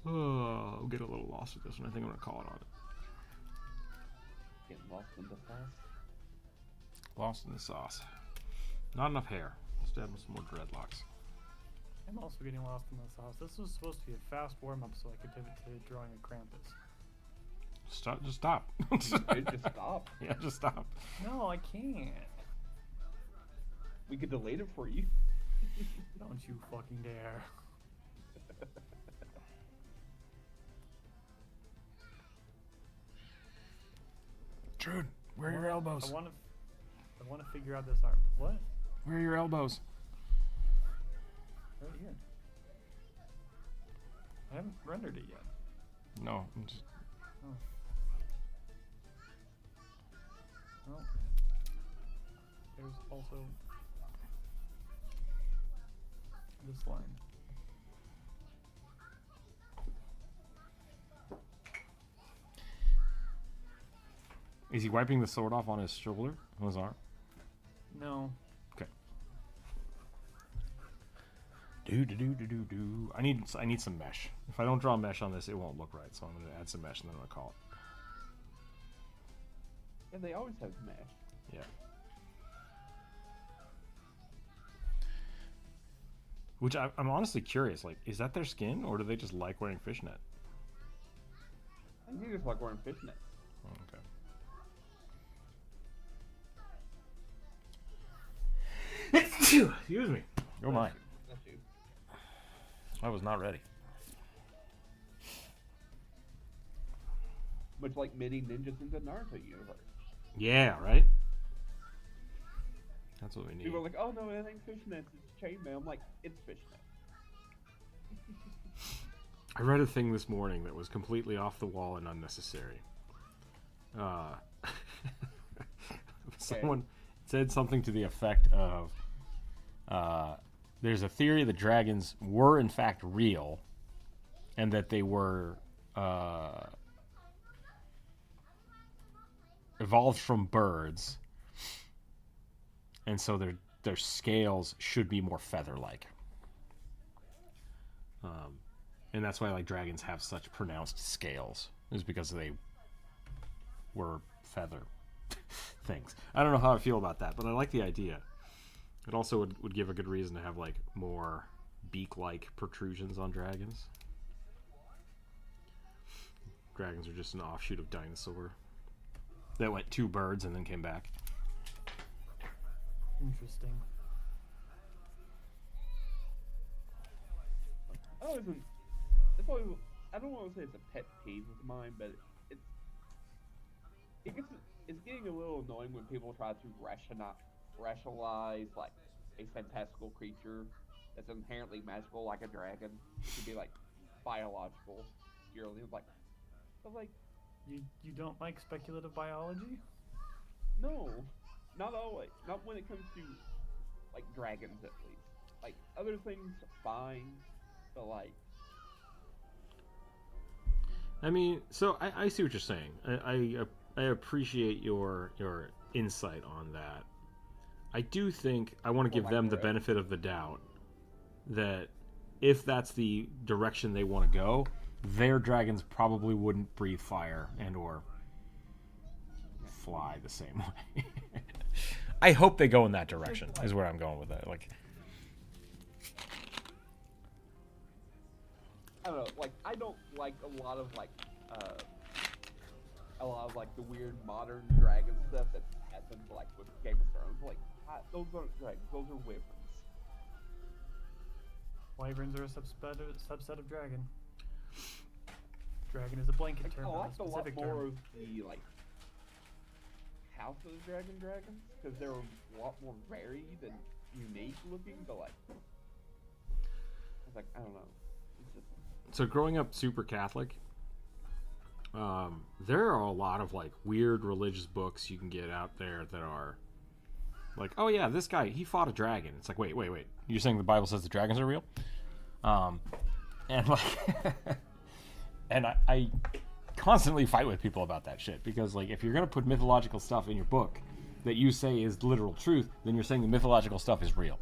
Oh, I'll get a little lost with this one. I think I'm going to call it on it. Getting lost in the sauce. Lost in the sauce. Not enough hair. Let's add some more dreadlocks. I'm also getting lost in the sauce. This was supposed to be a fast warm-up so I could pivot to drawing a Krampus. Stop. Just stop. Dude, just stop. Yeah, just stop. No, I can't. We could delete it for you. Don't you fucking dare. Trude, where are your elbows? I want to figure out this arm. What? Where are your elbows? Right here. I haven't rendered it yet. No, I'm just... Oh. Well, there's also this line. Is he wiping the sword off on his shoulder? On his arm? No. Okay. Do. I need some mesh. If I don't draw mesh on this, it won't look right. So I'm going to add some mesh and then I'm going to call it. Yeah, they always have mesh. Yeah. Which I'm honestly curious. Like, is that their skin, or do they just like wearing fishnet? I think they just like wearing fishnet. Oh, okay. Excuse me. Oh my. That's you. I was not ready. Much like many ninjas in the Naruto universe. Yeah, right? That's what we need. People are like, oh no, it ain't fishnet, it's chainmail. I'm like, it's fishnet. I read a thing this morning that was completely off the wall and unnecessary. Someone said something to the effect of, there's a theory that dragons were in fact real, and that they were evolved from birds, and so their scales should be more feather-like. And that's why like dragons have such pronounced scales, is because they were feather things. I don't know how I feel about that, but I like the idea. It also would give a good reason to have like more beak-like protrusions on dragons. Dragons are just an offshoot of dinosaur that went two birds and then came back. Interesting. I don't want to say it's a pet peeve of mine, but it's getting a little annoying when people try to rationalize like a fantastical creature that's inherently magical, like a dragon, to be like biological purely. But You don't like speculative biology? no, not always. Not when it comes to like dragons, at least. Like other things, fine, but like. I mean, so I see what you're saying. I appreciate your insight on that. I do think I want to give them the benefit of the doubt that if that's the direction they want to go, their dragons probably wouldn't breathe fire and or fly the same way. I hope they go in that direction, is where I'm going with that. Like, I don't know, like, I don't like a lot of the weird modern dragon stuff that happens, like, with Game of Thrones. Like, those aren't dragons, those are wyverns. Wyverns are a subset of dragon. Dragon is a blanket Like, term, I not a like a lot specific more term. of the, like, House of the dragons, because they're a lot more varied and unique looking, but, like, it's like, I don't know. It's just... So growing up super Catholic, there are a lot of like weird religious books you can get out there that are like, oh yeah, this guy, he fought a dragon. It's like, wait, you're saying the Bible says the dragons are real? And like, and I constantly fight with people about that shit, because like, if you're gonna put mythological stuff in your book that you say is literal truth, then you're saying the mythological stuff is real,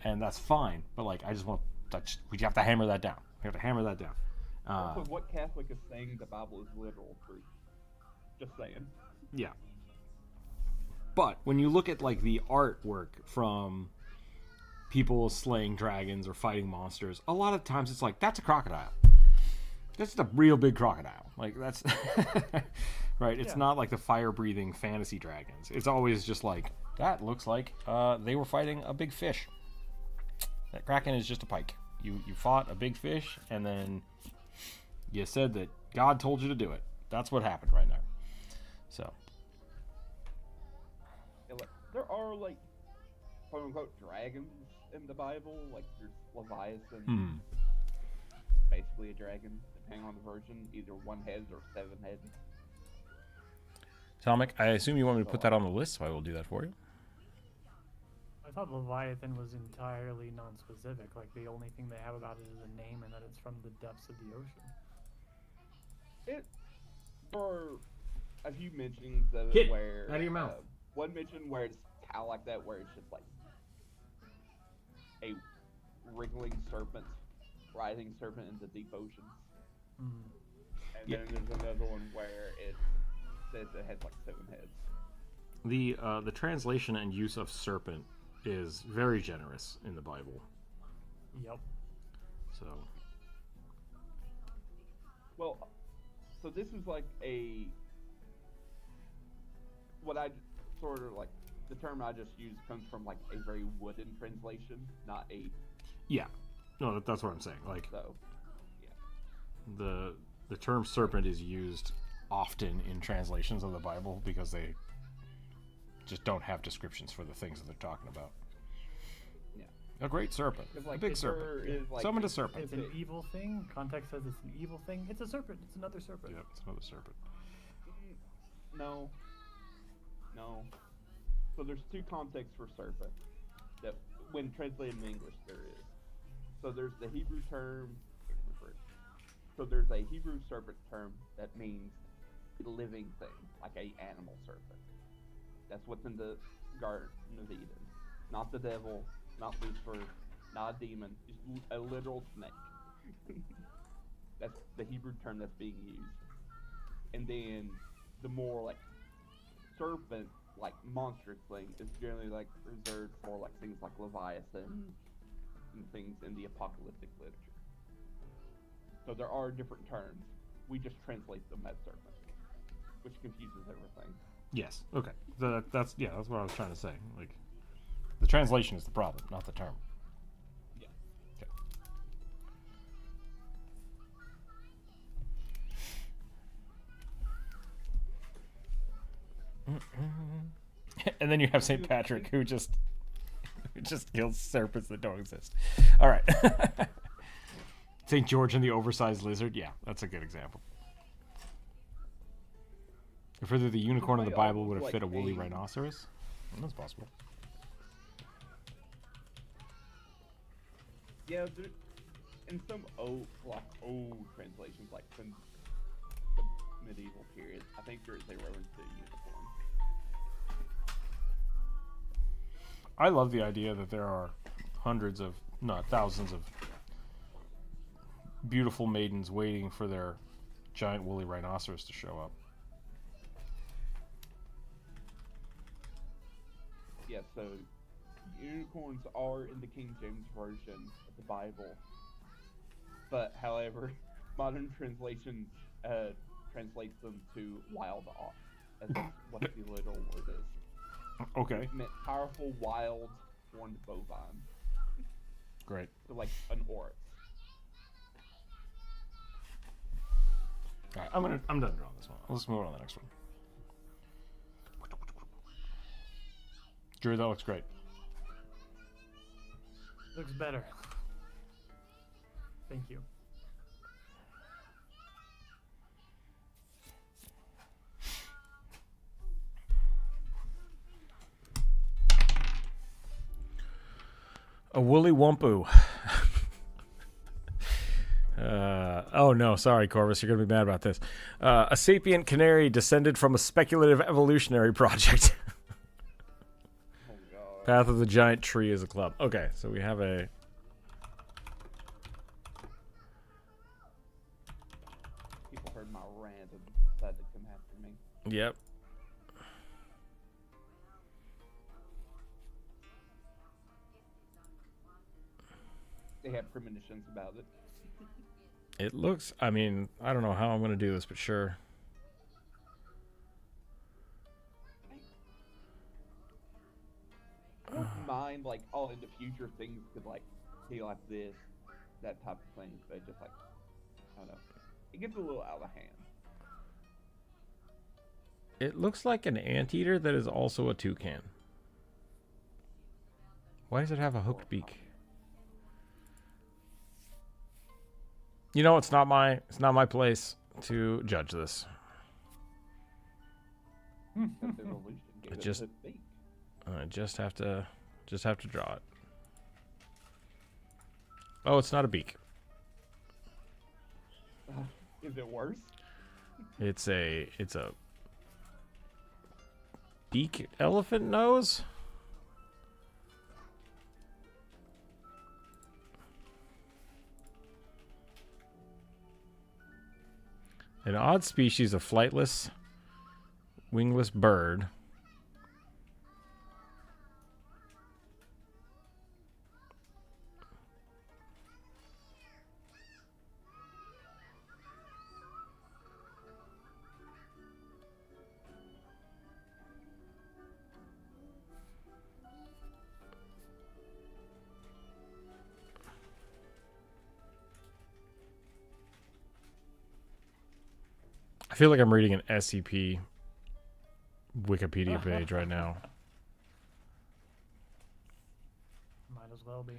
and that's fine. But like, I just want to, we have to hammer that down. We have to hammer that down. So what Catholic is saying the Bible is literal truth? Just saying. Yeah. But when you look at like the artwork from people slaying dragons or fighting monsters, a lot of times it's like, that's a crocodile. That's just a real big crocodile. Like, that's right. It's not like the fire-breathing fantasy dragons. It's always just like, that looks like they were fighting a big fish. That kraken is just a pike. You fought a big fish, and then you said that God told you to do it. That's what happened right now. So. Yeah, like, there are, like, quote-unquote dragons in the Bible. Like, there's Leviathan. Basically a dragon, depending on the version. Either one head or 7 heads. Tomic, I assume you want me to put that on the list, so I will do that for you. I thought Leviathan was entirely non-specific. Like, the only thing they have about it is a name and that it's from the depths of the ocean. For a few mentions of Kid, where... out of your mouth. One mention where it's kind of like that, where it's just like a wriggling serpent, writhing serpent into deep oceans. And then there's another one where it says it has like 7 heads. The translation and use of serpent is very generous in the Bible. Yep. So. Well, so this is like what I sort of like, the term I just used comes from like a very wooden translation, not a... Yeah. No, that's what I'm saying. Like, so, yeah. The term serpent is used often in translations of the Bible because they just don't have descriptions for the things that they're talking about. Yeah. A great serpent. Like, a big serpent. Is, like, Summoned a serpent. It's an evil thing. Context says it's an evil thing. It's a serpent. It's another serpent. Yeah, it's another serpent. No. So there's 2 contexts for serpent that, when translated in English, there is. So there's the Hebrew term. So there's a Hebrew serpent term that means a living thing, like a animal serpent. That's what's in the Garden of Eden. Not the devil, not Lucifer, not a demon, just a literal snake. That's the Hebrew term that's being used. And then the more like serpent, like monstrous thing, is generally like reserved for like things like Leviathan and things in the apocalyptic literature. So there are different terms. We just translate them as serpent, which confuses everything. Yes. Okay. That's what I was trying to say. Like, the translation is the problem, not the term. Yeah. Okay. And then you have St. Patrick, who just kills serpents that don't exist. All right. St. George and the oversized lizard. Yeah, that's a good example. Or further, the unicorn of the Bible would have fit a woolly rhinoceros. That's possible. Yeah, in some old translations, like from the medieval period, I think there is a reference to a unicorn. I love the idea that there are hundreds of, not thousands of, beautiful maidens waiting for their giant woolly rhinoceros to show up. Yeah, so unicorns are in the King James Version of the Bible but however, modern translations translates them to wild ox, as that's what the literal word is. Okay. It meant powerful, wild, horned bovine. Great. So like an oryx. All right, I'm done drawing this one. Let's move on to the next one. Drew, that looks great. Looks better. Thank you. A woolly wumpu. Oh no, sorry, Corvus, you're gonna be mad about this. A sapient canary descended from a speculative evolutionary project. Oh god. Path of the Giant Tree is a club. Okay, so we have a... People heard my rant and decided to come after me. Yep. They have premonitions about it. It looks... I mean, I don't know how I'm gonna do this, but sure. I don't mind, like, oh, in the future things could, like, be like this, that type of thing, but just, like, I don't know. It gets a little out of hand. It looks like an anteater that is also a toucan. Why does it have a hooked beak? You know, it's not my place to judge this. That's evolution. Gave it just- a beak. I just have to draw it. Oh, it's not a beak. Is it worse? It's a beak elephant nose. An odd species of flightless, wingless bird. I feel like I'm reading an SCP Wikipedia page right now. Might as well be.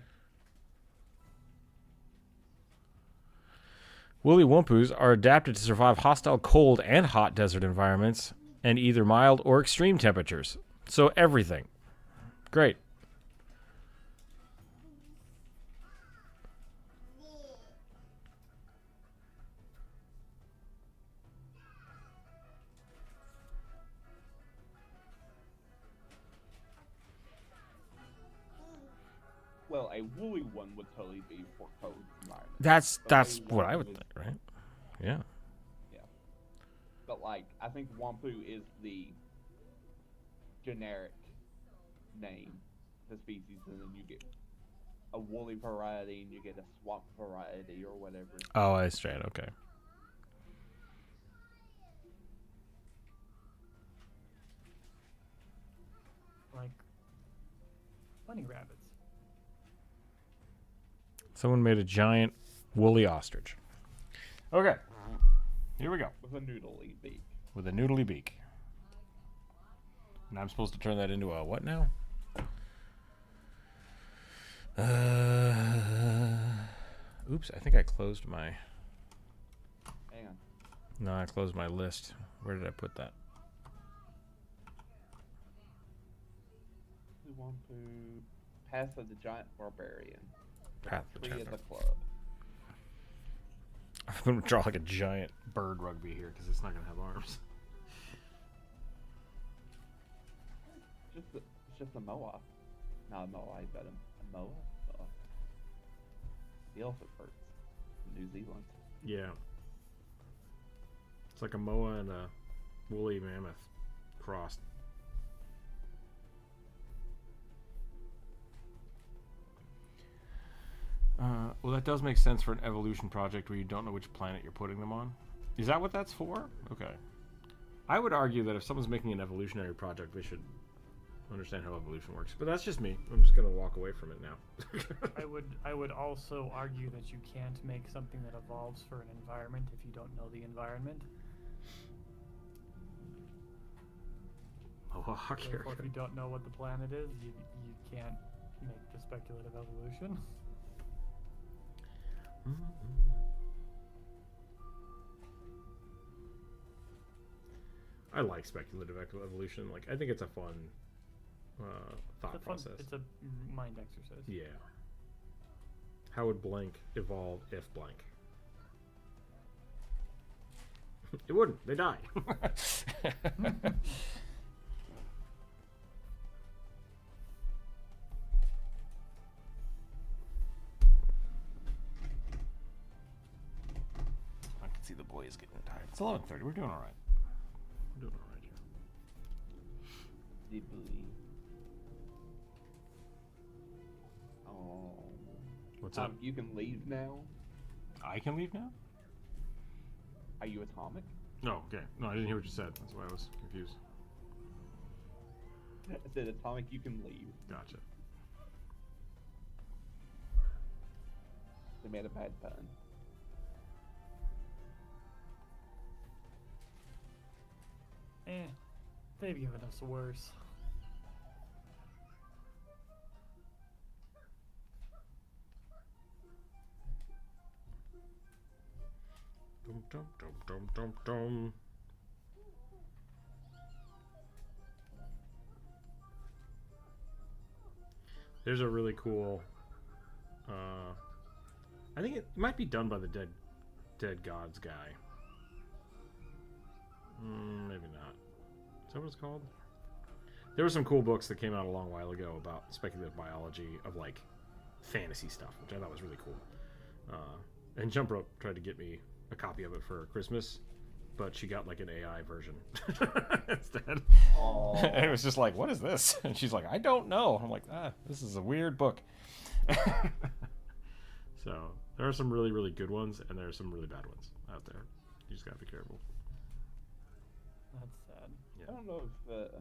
Woolly wumpus are adapted to survive hostile cold and hot desert environments and either mild or extreme temperatures. So everything. Great. Well, a woolly one would totally be for cold environments. That's Okay, what I wumpu would is- think, right? Yeah. Yeah. But, like, I think wampu is the generic name, the species, and then you get a woolly variety and you get a swamp variety or whatever. Oh, I understand. Okay. Like bunny rabbits. Someone made a giant woolly ostrich. Okay. Here we go. With a noodly beak. With a noodly beak. And I'm supposed to turn that into a what now? Oops, I think I closed my... Hang on. No, I closed my list. Where did I put that? Wampu. Path of the Giant Barbarian. Path of the Tree Giant is a club. I'm going to draw like a giant bird rugby here because it's not going to have arms. It's just a moa. Not a moa, but a moa. The elephant birds in New Zealand. Yeah. It's like a moa and a woolly mammoth crossed. Well, that does make sense for an evolution project where you don't know which planet you're putting them on. Is that what that's for? Okay. I would argue that if someone's making an evolutionary project, they should understand how evolution works. But that's just me. I'm just going to walk away from it now. I would also argue that you can't make something that evolves for an environment if you don't know the environment. Oh, okay. Therefore, if you don't know what the planet is, you can't make the speculative evolution. I like speculative evolution. Like, I think it's a fun thought process. It's a mind exercise. Yeah. How would blank evolve if blank? It wouldn't. They die. I can see the boy is getting tired. It's 11:30. We're doing all right. We're doing all right here. Deeply. Oh. What's up? You can leave now. I can leave now? Are you atomic? No, okay. No, I didn't hear what you said. That's why I was confused. I said atomic, you can leave. Gotcha. They made a bad pun. They've given us worse. Dum dum dum dum dum dum. There's a really cool. I think it might be done by the Dead Gods guy. Maybe not. Is that what it's called? There were some cool books that came out a long while ago about speculative biology of like fantasy stuff, which I thought was really cool. And Jump Rope tried to get me a copy of it for Christmas, but she got like an AI version instead. And it was just like, what is this? And she's like, I don't know. I'm like, this is a weird book. So there are some really, really good ones, and there are some really bad ones out there. You just gotta be careful. That's sad. Yeah. I don't know if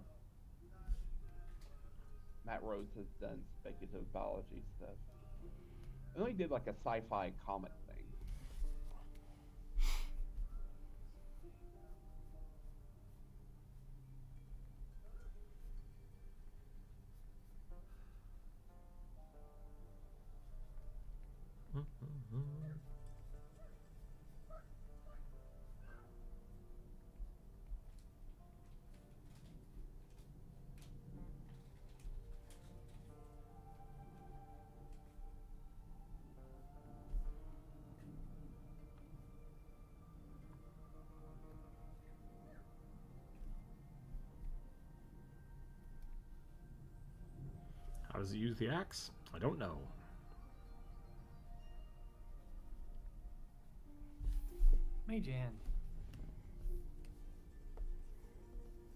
Matt Rhodes has done speculative biology stuff. I know he did like a sci-fi comic thing. How does it use the axe? I don't know. Mage hand.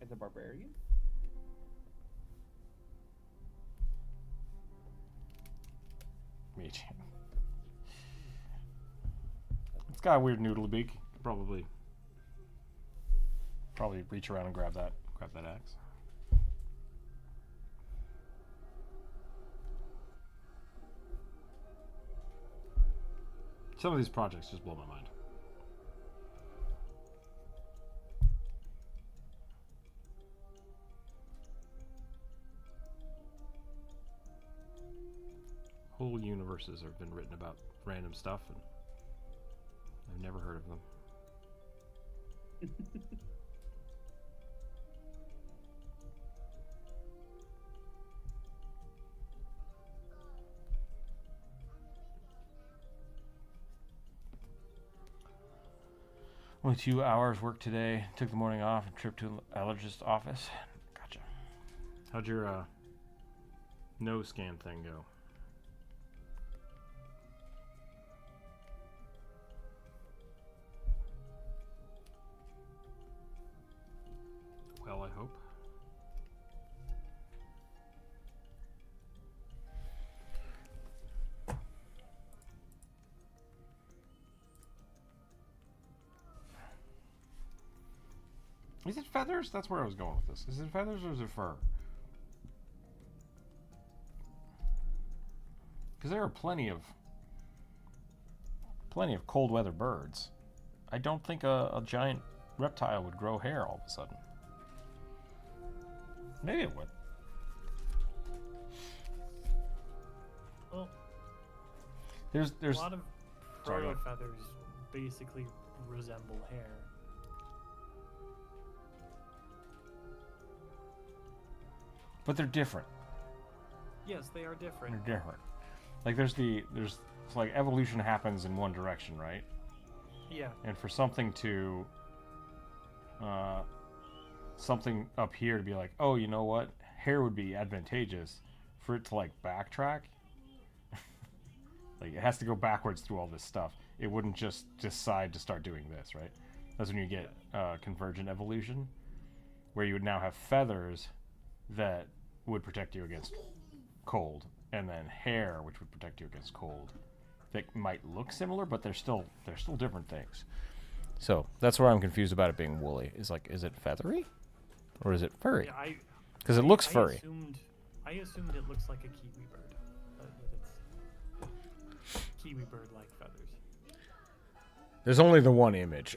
As a barbarian? Mage. It's got a weird noodle beak. Probably reach around and grab that axe. Some of these projects just blow my mind. Whole universes have been written about random stuff, and I've never heard of them. Only 2 hours work today. Took the morning off and trip to an allergist office. Gotcha. How'd your nose scan thing go? Well, I hope. Is it feathers? That's where I was going with this. Is it feathers or is it fur? Because there are plenty of cold weather birds. I don't think a giant reptile would grow hair all of a sudden. Maybe it would. Well, There's a lot of Sorry, go proto ahead. feathers basically resemble hair. but they're different. Yes, they are different. They're different. Like there's it's like evolution happens in one direction, right? Yeah. And for something to something up here to be like, oh, you know what, hair would be advantageous, for it to like backtrack. Like it has to go backwards through all this stuff. It wouldn't just decide to start doing this, right? That's when you get convergent evolution, where you would now have feathers that would protect you against cold, and then hair which would protect you against cold. That might look similar, but they're still different things. So that's where I'm confused about it being woolly. Is it feathery, or is it furry? Yeah, Because it looks furry. I assumed it looks like a kiwi bird. That it's kiwi bird-like feathers. There's only the one image.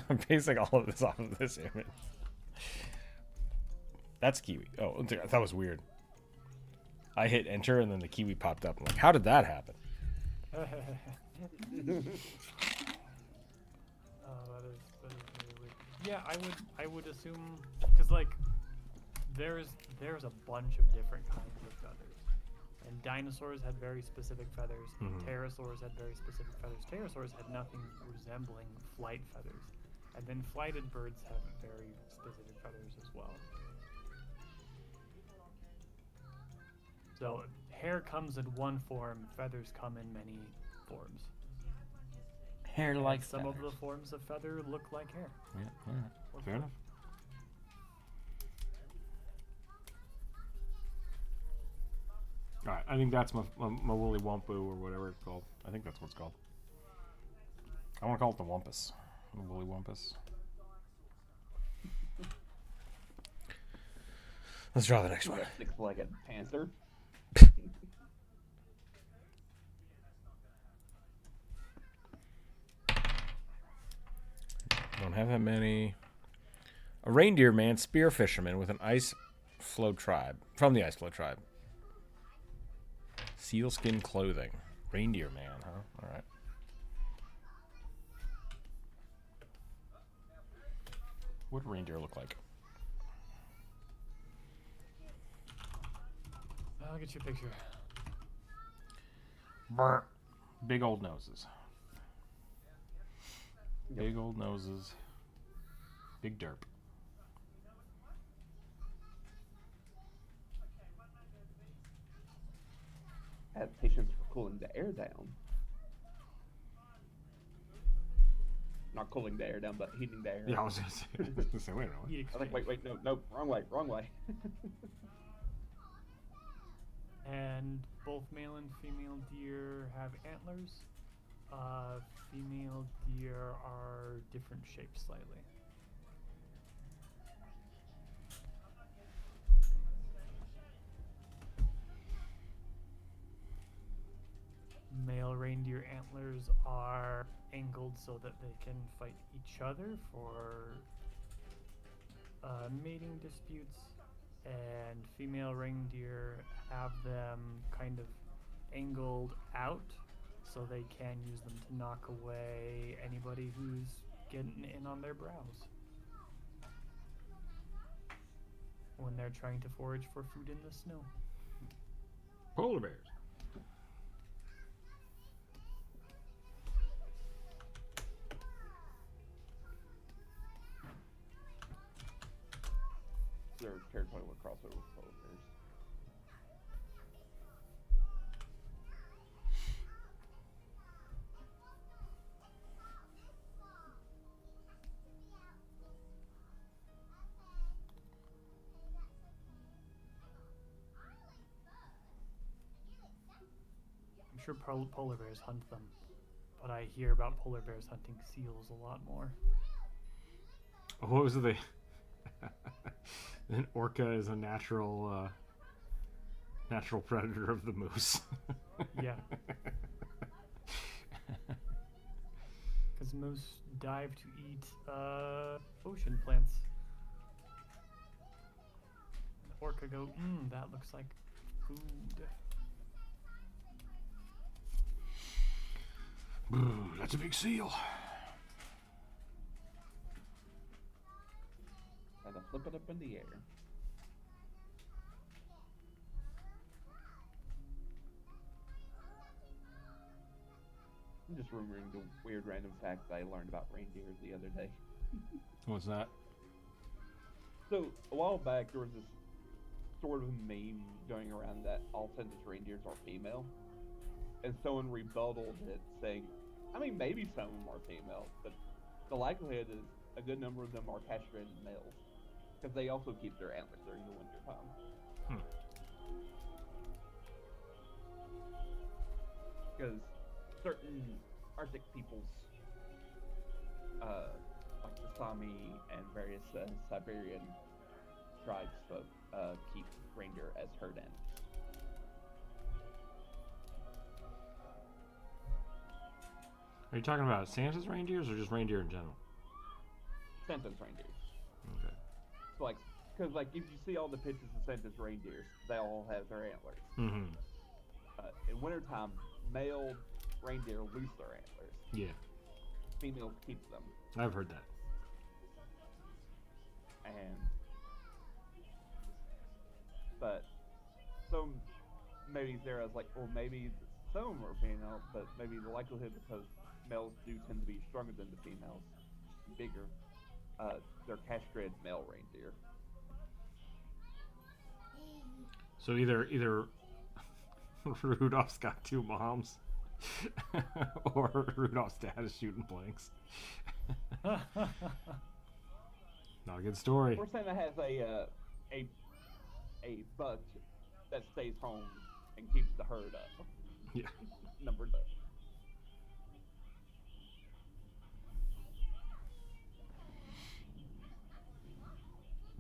I'm basing all of this off of this image. That's kiwi. Oh, that was weird. I hit enter and then the kiwi popped up. I'm like, how did that happen? That is really weird. Yeah, I would assume, because like there's a bunch of different kinds of feathers, and dinosaurs had very specific feathers. Pterosaurs had very specific feathers. Pterosaurs had nothing resembling flight feathers, and then flighted birds have very specific feathers as well. So hair comes in one form, feathers come in many forms. Hair And like some of the forms of feather look like hair. Yeah, all right. Fair enough. All right, I think that's my woolly wampu or whatever it's called. I think that's what it's called. I want to call it the wampus. The woolly wampus. Let's draw the next one. Six-legged panther. Don't have that many. A reindeer man, spear fisherman with an ice flow tribe. From the ice flow tribe. Sealskin clothing. Reindeer man, huh? Alright. What would reindeer look like? I'll get you a picture. Brr. Big old noses. Yep. Big old noses. Big derp. Adaptations for cooling the air down. Not cooling the air down, but heating the air. Yeah, I was gonna say, wait a minute. Heat I was like, exchange. wait, no, wrong way. And both male and female deer have antlers. Female deer are different shapes slightly. Male reindeer antlers are angled so that they can fight each other for mating disputes, and female reindeer have them kind of angled out so they can use them to knock away anybody who's getting in on their brows when they're trying to forage for food in the snow. Polar bears. Their territory would cross over with polar bears. I'm sure polar bears hunt them, but I hear about polar bears hunting seals a lot more. What was the? An orca is a natural predator of the moose. Yeah. Because moose dive to eat ocean plants. The orca go, that looks like food. Ooh, that's a big seal. Try to flip it up in the air. I'm just remembering the weird random fact that I learned about reindeers the other day. What's that? So, a while back, there was this sort of meme going around that all Santa's reindeers are female. And someone rebutted it, saying, I mean, maybe some of them are female, but the likelihood is a good number of them are castrated males. Because they also keep their antlers during the winter time. Because certain Arctic peoples, like the Sami and various Siberian tribes, keep reindeer as herd animals. Are you talking about Santa's reindeers or just reindeer in general? Santa's reindeers. Okay. So, like, because like if you see all the pictures of Santa's reindeers, they all have their antlers. Mm-hmm. In wintertime, male reindeer lose their antlers. Yeah. Females keep them. I've heard that. But some maybe there is like, well, maybe some of them are female, but maybe the likelihood, because males do tend to be stronger than the females, bigger, they're castrated male reindeer. So either Rudolph's got two moms, or Rudolph's dad is shooting blanks. Not a good story. Or Santa has a buck that stays home and keeps the herd up. Yeah. Numbered up.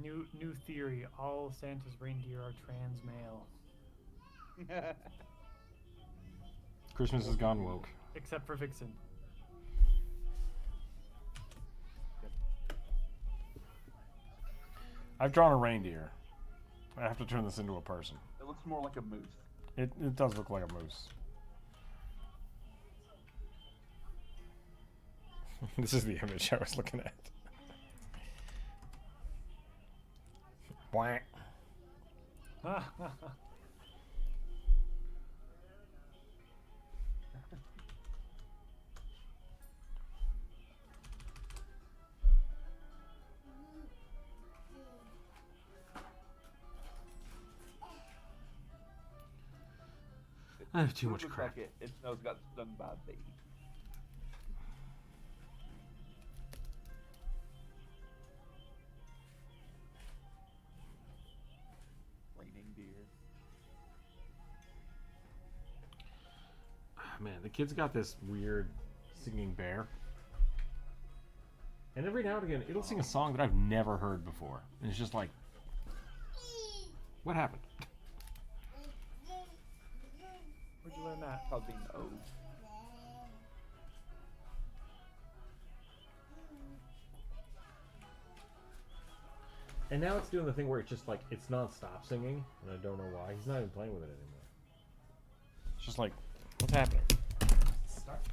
New theory: all Santa's reindeer are trans male, Christmas has gone woke. except for Vixen. I've drawn a reindeer. I have to turn this into a person. It looks more like a moose. It does look like a moose. This is the image I was looking at. Whack. I have too much Looks crap. like its nose got stung by a bee. Raining deer. Man, the kid's got this weird singing bear. And every now and again, it'll sing a song that I've never heard before. And it's just like, what happened? Where'd you learn that? Called being O. And now it's doing the thing where it's just like, it's non-stop singing. And I don't know why. He's not even playing with it anymore. It's just like, what's happening? Start.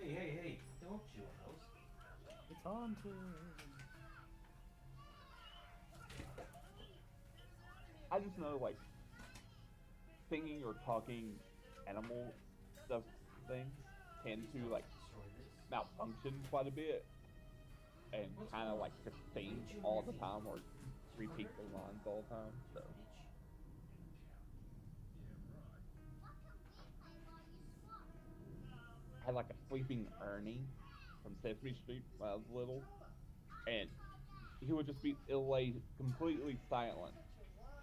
Hey, don't you house. It's on to. I just know, like, singing or talking animal stuff things tend to, like, malfunction quite a bit. And kind of, like, just sing all the time or repeat their lines all the time, so. I had, like, a sleeping Ernie from Sesame Street when I was little. And he would just lay completely silent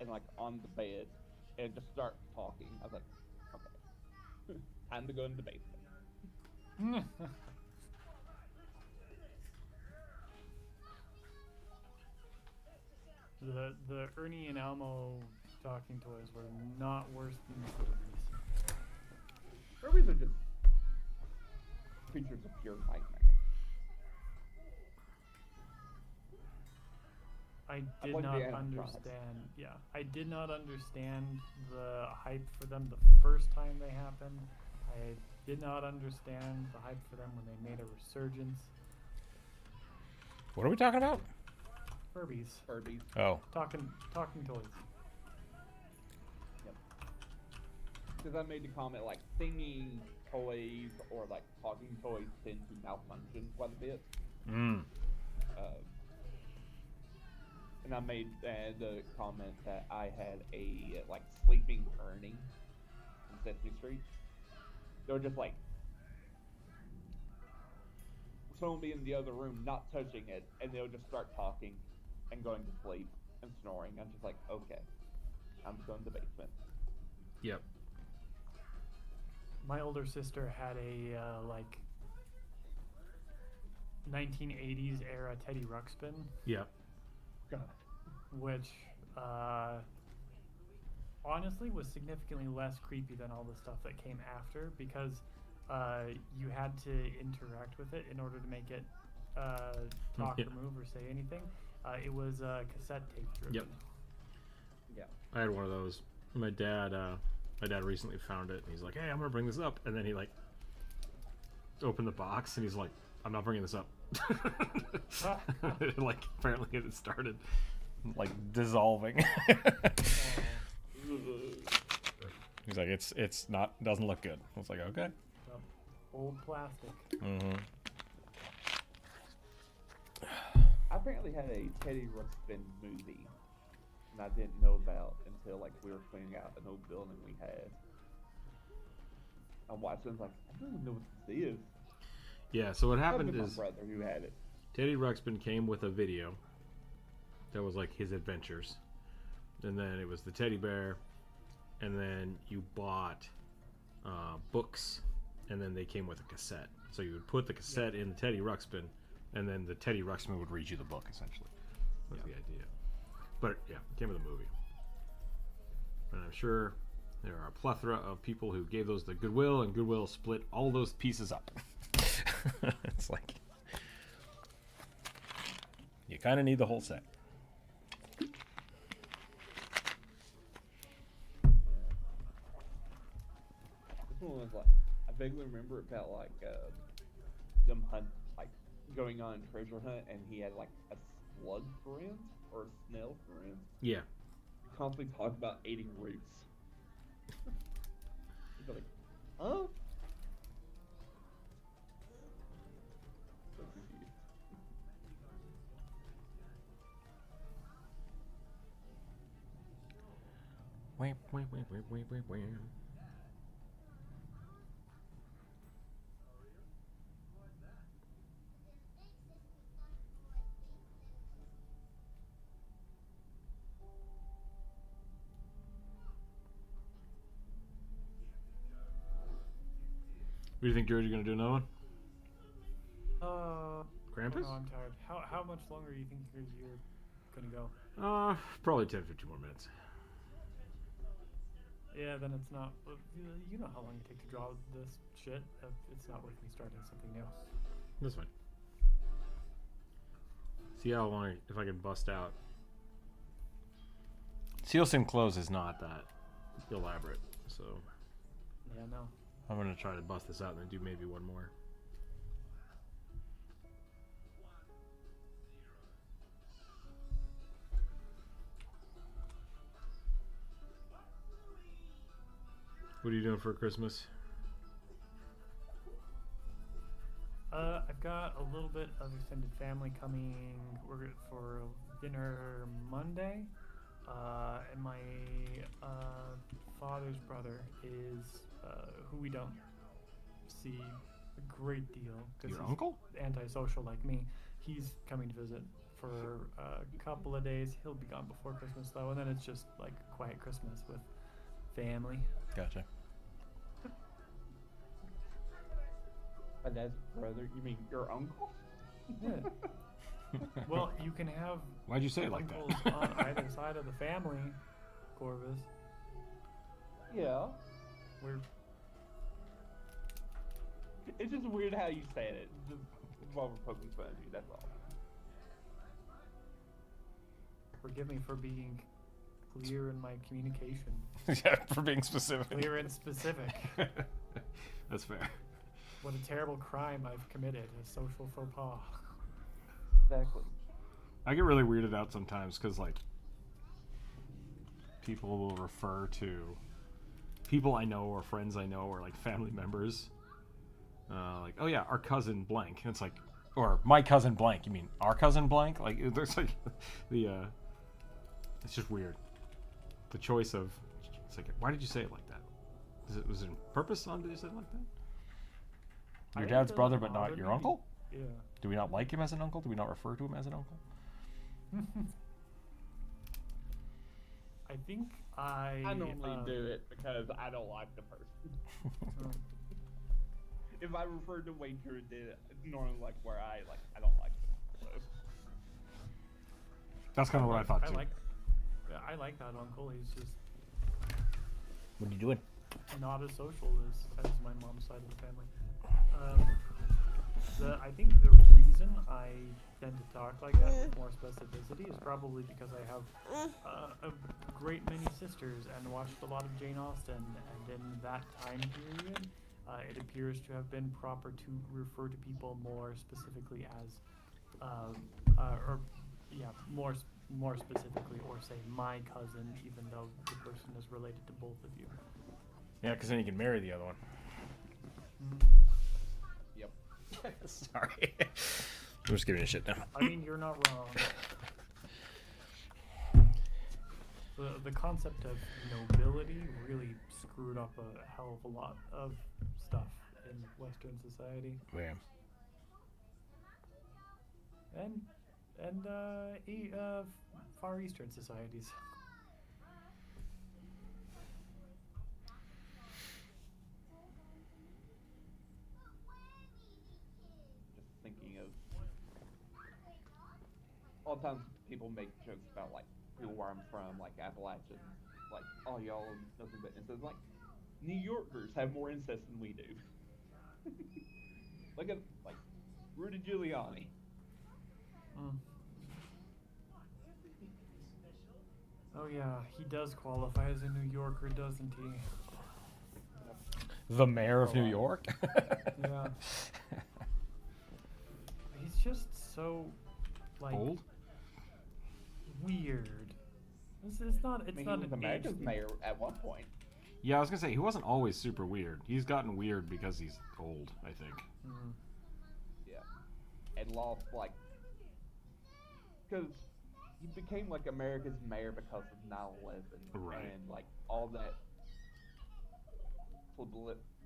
and, like, on the bed and just start talking. I was like, okay, time to go into the basement. The Ernie and Elmo talking toys were not worse than the Furbies. Furbies are just creatures of pure nightmare. I did like not the animatronics. understand. Yeah, I did not understand the hype for them the first time they happened. I did not understand the hype for them when they made a resurgence. What are we talking about? Furbies. Furbies. Oh. Talking toys. Yep. Because I made the comment like singing toys or like talking toys tend to malfunction quite a bit. Mm. And I made the comment that I had a like sleeping Ernie in Sesame Street. They were just like someone be in the other room not touching it, and they'll just start talking and going to sleep and snoring. I'm just like, okay, I'm going to the basement. Yep. My older sister had a like 1980s era Teddy Ruxpin. Yep. God. Which honestly was significantly less creepy than all the stuff that came after, because you had to interact with it in order to make it talk or move or say anything. It was cassette tape driven. Yep. Yeah. I had one of those. My dad recently found it, and he's like, "Hey, I'm gonna bring this up." And then he like opened the box, and he's like, "I'm not bringing this up." Like apparently it had started like dissolving. He's like, it's not, doesn't look good. I was like, okay. Old plastic. Mm-hmm. I apparently had a Teddy Ruxpin movie, and I didn't know about until like we were cleaning out an old building we had. I watched it and was like, I don't even know what this is. Yeah, so what happened Probably is my brother who had it. Teddy Ruxpin came with a video that was like his adventures, and then it was the teddy bear, and then you bought books, and then they came with a cassette. So you would put the cassette in the Teddy Ruxpin, and then the Teddy Ruxpin would read you the book, essentially. That's the idea. But yeah, it came with a movie. And I'm sure there are a plethora of people who gave those to Goodwill, and Goodwill split all those pieces up. It's like, you kind of need the whole set. This one was like, I vaguely remember about like them hunt, like going on a treasure hunt, and he had like a slug friend or a snail friend. Yeah. Constantly talk about eating roots. He'd be like, huh? So confused. Wait. What do you think, George? You gonna do another one? Krampus? Oh, I'm tired. How much longer do you think you're gonna go? Probably 10-15 more minutes. Yeah, then it's not. You know how long it takes to draw this shit. It's not worth me starting something new. That's fine. See how long, if I can bust out. Sealsim close is not that elaborate, so Yeah, no. I'm gonna try to bust this out and then do maybe one more. What are you doing for Christmas? I've got a little bit of extended family coming. We're good for dinner Monday, and my father's brother is who we don't see a great deal. Your he's uncle? Antisocial like me. He's coming to visit for a couple of days. He'll be gone before Christmas though, and then it's just like a quiet Christmas with family. Gotcha. My dad's brother? You mean your uncle? Yeah. Well, you can have Why'd you say it like uncles that? on either side of the family, Corvus. Yeah. We're It's just weird how you said it. Just while we're poking fun at you, that's all. forgive me for being clear in my communication. Yeah, for being specific. Clear and specific. That's fair. What a terrible crime I've committed, a social faux pas. Exactly. I get really weirded out sometimes because, like, people will refer to people I know or friends I know or, like, family members. Like, oh, yeah, our cousin blank. And it's like, or my cousin blank. You mean our cousin blank? Like, there's, like, it's just weird. The choice of, it's like, why did you say it like that? Was it on purpose? Did you say it like that? I Your think dad's it brother, doesn't but not bother your me. uncle? Yeah. Do we not like him as an uncle? Do we not refer to him as an uncle? I think I normally do it because I don't like the person. If I refer to Wager and did it, it's normally like where I don't like them. So. That's kind of what I thought, too. I like that uncle. He's just What are you doing? not as social as my mom's side of the family. I think the reason I tend to talk like that with more specificity is probably because I have a great many sisters and watched a lot of Jane Austen, and in that time period, it appears to have been proper to refer to people more specifically as, more specifically, or say my cousin, even though the person is related to both of you. Yeah, because then you can marry the other one. Yep. Sorry. I'm just giving you shit now. I mean, you're not wrong. The concept of nobility really screwed up a hell of a lot of stuff in Western society. Yeah. And Far Eastern societies. Just thinking of all the times people make jokes about like people where I'm from, like Appalachian, like, oh, y'all are nothing but incest. Like, New Yorkers have more incest than we do. Look at like Rudy Giuliani. Oh yeah, he does qualify as a New Yorker, doesn't he? The mayor of New York? Yeah. He's just so, like, Old? weird. It's not. It's I mean, not he was an America's age thing. mayor at one point. Yeah, I was going to say, he wasn't always super weird. He's gotten weird because he's old, I think. Yeah, and lost like, because he became like America's mayor because of 9/11, Right. and like all that,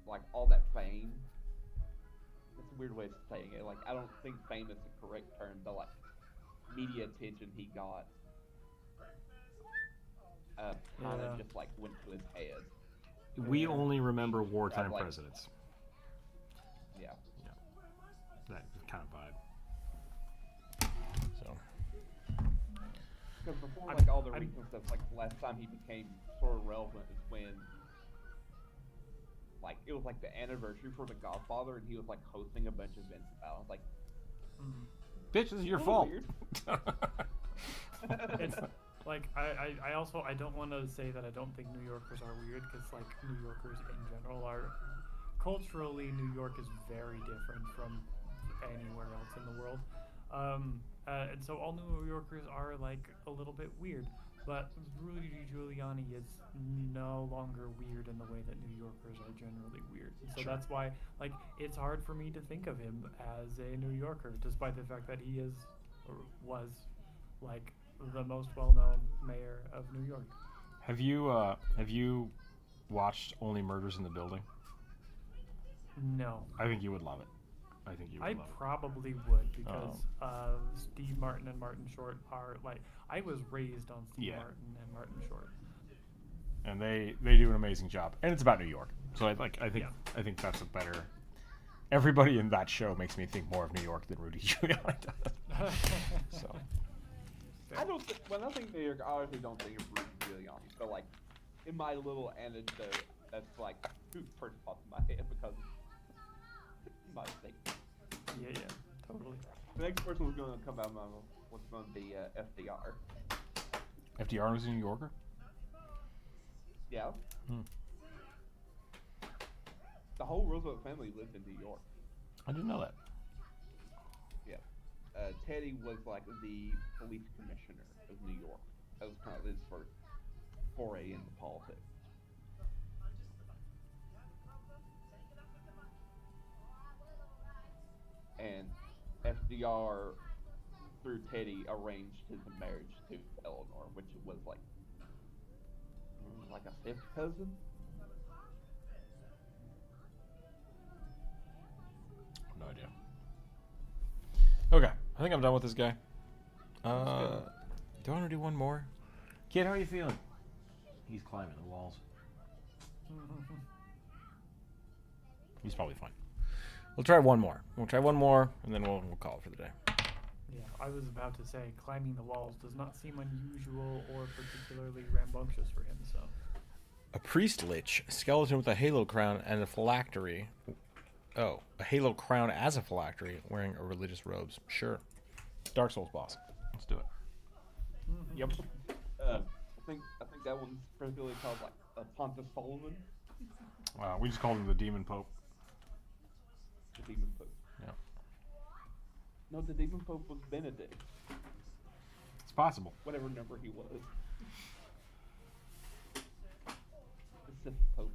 like all that fame. It's a weird way of saying it. Like, I don't think fame is the correct term, but like media attention he got, kind of just like went to his head. We only remember wartime like- presidents. Yeah. That kind of vibe. So. Because before, like, all the recent stuff, like, the last time he became sort of relevant is when, like, it was, like, the anniversary for The Godfather, and he was, like, hosting a bunch of events about it. I was like, Bitch, this is your "Oh, fault. weird." It's like I don't want to say that I don't think New Yorkers are weird, because like New Yorkers in general are culturally, New York is very different from anywhere else in the world, and so all New Yorkers are like a little bit weird. But Rudy Giuliani is no longer weird in the way that New Yorkers are generally weird. And so that's why, like, it's hard for me to think of him as a New Yorker, despite the fact that he is, or was, like, the most well-known mayor of New York. Have you watched Only Murders in the Building? No. I think you would love it. I think you would I love it. probably would, because Steve Martin and Martin Short are, like, I was raised on Steve Martin and Martin Short. And they do an amazing job. And it's about New York. So I think that's a better everybody in that show makes me think more of New York than Rudy Giuliani does. So. I don't. When I think New York, I honestly don't think of Rudy Giuliani. But like, in my little anecdote, that's like who first popped in my head because my state. Yeah, totally. The next person who's going to come out of my mouth was going to be FDR. FDR was a New Yorker? Yeah. Hmm. The whole Roosevelt family lived in New York. I didn't know that. Yeah. Teddy was like the police commissioner of New York. That was kind of his first foray into politics. And FDR, through Teddy, arranged his marriage to Eleanor, which was like a fifth cousin. No idea. Okay, I think I'm done with this guy. Do I want to do one more? Kid, how are you feeling? He's climbing the walls. He's probably fine. We'll try one more. We'll try one more, and then we'll call it for the day. Yeah, I was about to say, climbing the walls does not seem unusual or particularly rambunctious for him, so... A priest lich, skeleton with a halo crown and a phylactery. Oh, a halo crown as a phylactery, wearing a religious robes. Sure. Dark Souls boss. Let's do it. Yep. I think that one's particularly called like Pontius Solomon. Wow, we just called him the Demon Pope. The Demon Pope. Yeah. No, the Demon Pope was Benedict. It's possible. Whatever number he was. The Sith Pope.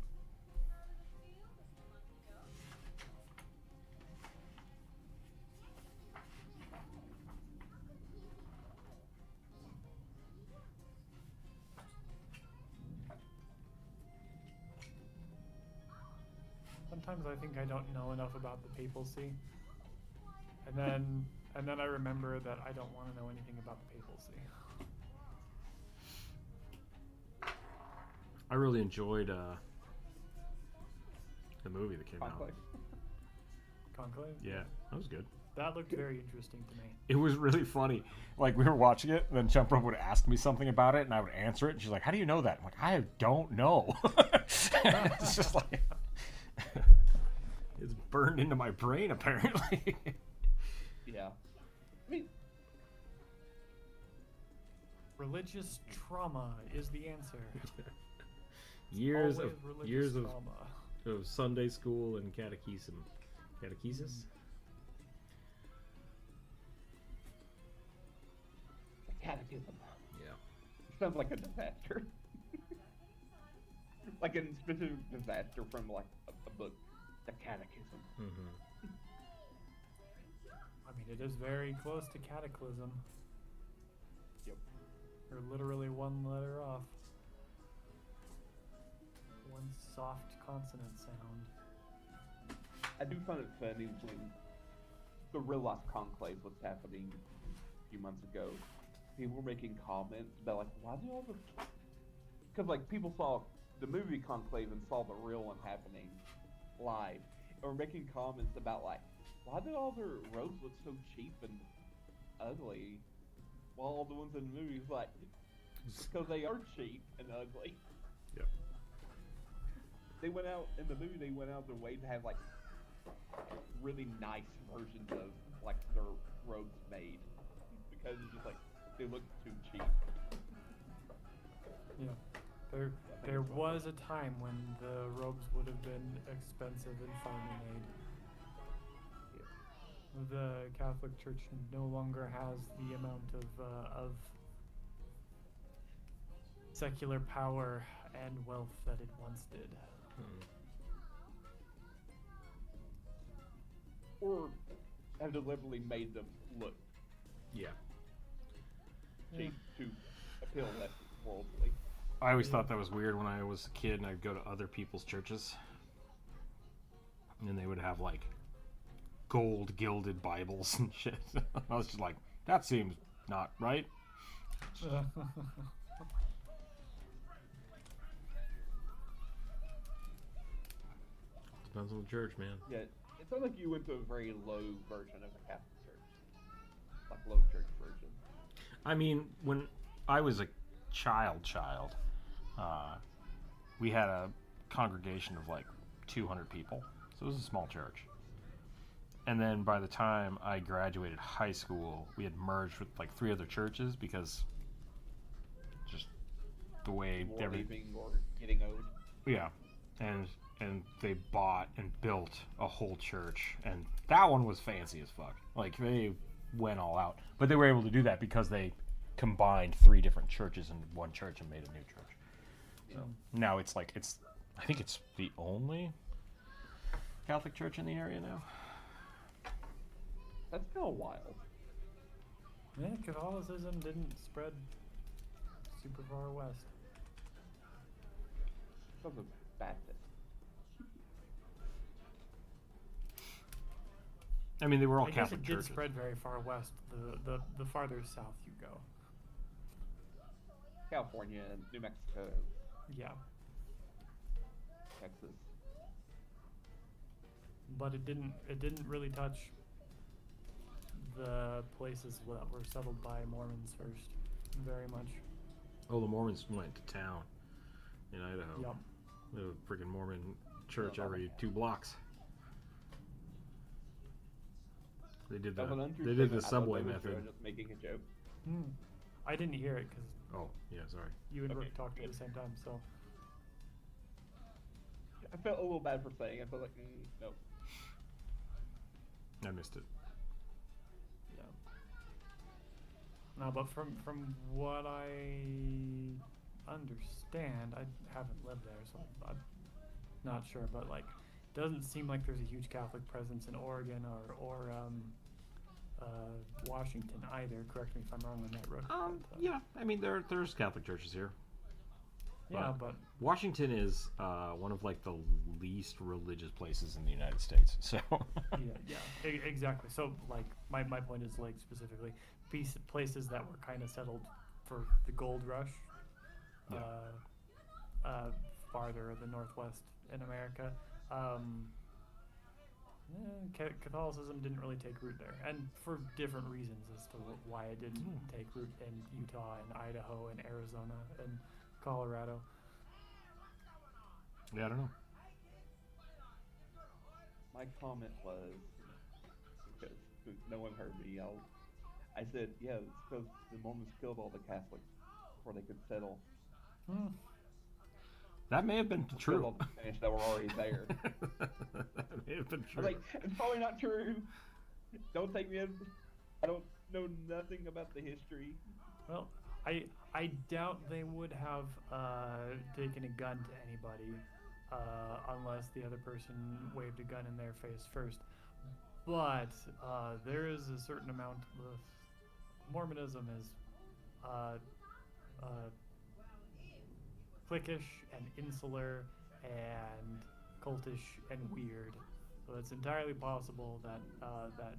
Sometimes I think I don't know enough about the papacy, and then I remember that I don't want to know anything about the papacy. I really enjoyed the movie that came Conclave. out. Conclave? Yeah, that was good. That looked very interesting to me. It was really funny. Like, we were watching it, and then Jumper would ask me something about it, and I would answer it, and she's like, how do you know that? I'm like, I don't know. It's just like... It's burned into my brain, apparently. Yeah. I mean, religious trauma is the answer. years Always of religious trauma. of Sunday school and catechesis. catechism. Yeah. Sounds like a disaster. Like a specific disaster from like a book, The Catechism. Mm-hmm. I mean, it is very close to cataclysm. Yep. You're literally one letter off. One soft consonant sound. I do find it funny when the real life conclave was happening a few months ago. People were making comments about like, why do all the... Because like people saw the movie Conclave and saw the real one happening live. And were making comments about like, why do all their robes look so cheap and ugly? While all the ones in the movies like, because they are cheap and ugly. Yep. They went out, in the movie they went out their way to have like really nice versions of like their robes made. Because it's just like, they look too cheap. Yeah. There was a time when the robes would have been expensive and finely made. Yeah. The Catholic Church no longer has the amount of secular power and wealth that it once did. Or have deliberately made them look Yeah. cheap to appeal less worldly. I always thought that was weird when I was a kid and I'd go to other people's churches. And they would have like gold gilded Bibles and shit. I was just like, that seems not right. Depends on the church, man. Yeah, it sounds like you went to a very low version of a Catholic church, like low church version. I mean, when I was a child, we had a congregation of like 200 people, so it was a small church. And then by the time I graduated high school, we had merged with like 3 other churches because just the way More leaving or getting owed. yeah, and they bought and built a whole church, and that one was fancy as fuck. Like they went all out, but they were able to do that because they combined 3 different churches into one church and made a new church. So now it's like I think it's the only Catholic church in the area now. That's kind of wild. Yeah, Catholicism didn't spread super far west. Sounds like Baptist. I mean, they were all I guess Catholic it churches. did spread very far west. The farther south you go. California, New Mexico, Yeah, Texas. but it didn't really touch the places that were settled by Mormons first, very much. Oh, the Mormons went to town in Idaho. Yep. They have a freaking Mormon church every 2 blocks. They did That was an the untrue they did the statement. I thought subway they were method. just making a joke. I didn't hear it because Oh, yeah, sorry. you and Okay, Rook talked at good. the same time. So I felt a little bad for saying. I felt like no. I missed it. yeah. No, but from what I understand, I haven't lived there, so I'm not sure. But like, doesn't seem like there's a huge Catholic presence in Oregon or Washington either. Correct me if I'm wrong on that, Rook. but, Yeah, I mean there's Catholic churches here. yeah, but Washington is one of like the least religious places in the United States. So exactly. So like my point is like specifically places that were kind of settled for the gold rush, farther the northwest in America. Catholicism didn't really take root there, and for different reasons as to why it didn't take root in Utah and Idaho and Arizona and Colorado. yeah, I don't know. My comment was because no one heard me. I said, yeah, it's because the Mormons killed all the Catholics before they could settle. That may have been Killed true. all the Spanish that were already there. That may have been I true. was like, it's probably not true. Don't take me in. I don't know nothing about the history. Well, I doubt they would have taken a gun to anybody unless the other person waved a gun in their face first. But there is a certain amount of Mormonism is cliquish and insular and cultish and weird. So it's entirely possible that that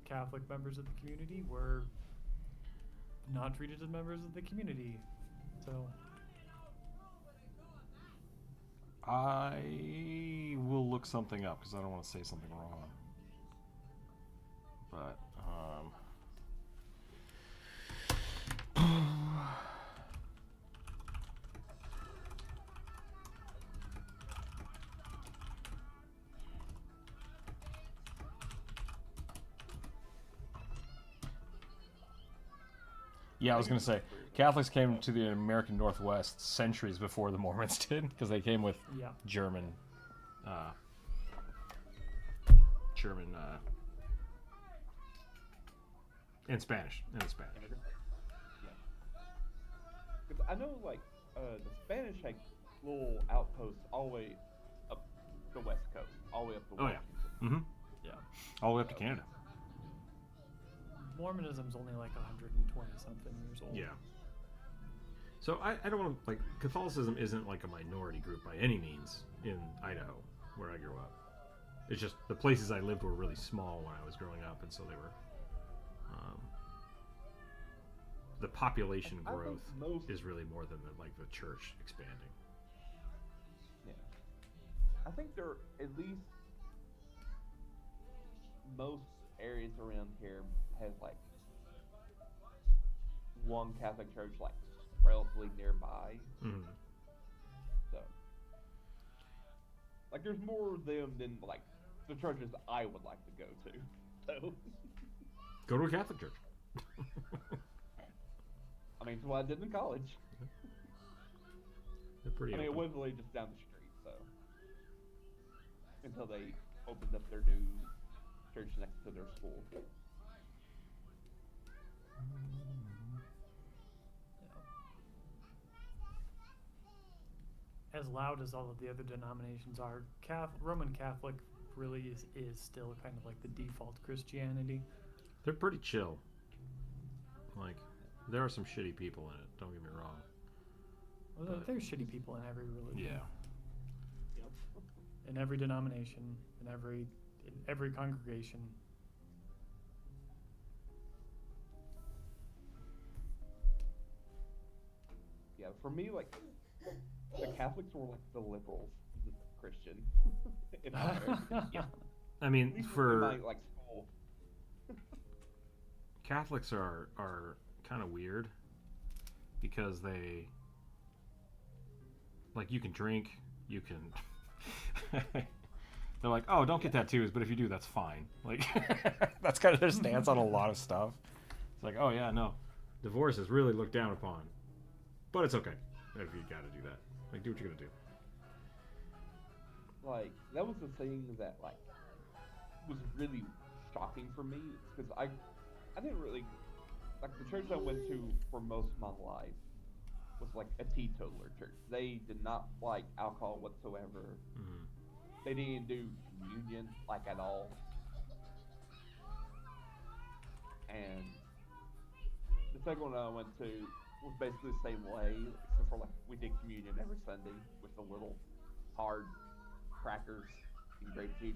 Catholic members of the community were not treated as members of the community. So I will look something up because I don't want to say something wrong. But yeah, I was going to say, Catholics came to the American Northwest centuries before the Mormons did, because they came with yeah, German, and Spanish, Immigrants. Yeah. 'Cause I know, like, the Spanish had little outposts all the way up the west coast, all the way up to Oh, yeah. Washington. yeah. all the way up to Canada. Mormonism's only like 120 something years old. Yeah. So I don't want to, like, Catholicism isn't like a minority group by any means in Idaho, where I grew up. It's just the places I lived were really small when I was growing up, and so they were. The population I think growth most- is really more than the church expanding. Yeah. I think there are at least most areas around here has like one Catholic church like relatively nearby. Mm. So like there's more of them than like the churches I would like to go to. So Go to a Catholic church. I mean, it's what I did in college. They're pretty I mean, it open. was really just down the street, so until they opened up their new church next to their school. As loud as all of the other denominations are, Roman Catholic really is still kind of like the default Christianity. They're pretty chill. Like, there are some shitty people in it. Don't get me wrong. Well, But- there's shitty people in every religion. Yeah. Yep. In every denomination, in every congregation. Yeah, for me, like the Catholics were like the liberals, the Christian. In America. Yeah. I mean, At least in for my, like school. Catholics are kind of weird because they like you can drink, you can. They're like, oh, don't get tattoos, but if you do, that's fine. Like, that's kind of their stance on a lot of stuff. It's like, oh yeah, no, divorce is really looked down upon, but it's okay if you got to do that. Like, do what you're gonna do. Like that was the thing that like was really shocking for me because I didn't really like the church I went to for most of my life was like a teetotaler church. They did not like alcohol whatsoever. Mm-hmm. They didn't do communion like at all. And the second one I went to was basically the same way, except for like we did communion every Sunday with the little hard crackers and grape juice.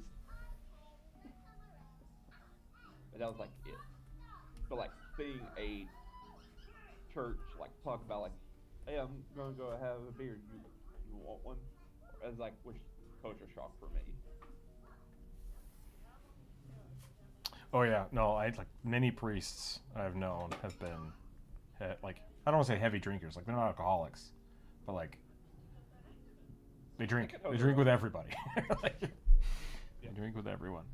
And that was like it. But like seeing a church like talk about like, hey, I'm gonna go have a beer. You want one? As like which culture shock for me. Oh yeah, no, I like many priests I've known have been like I don't want to say heavy drinkers, like they're not alcoholics, but like they drink with everybody. Like, they drink with everyone.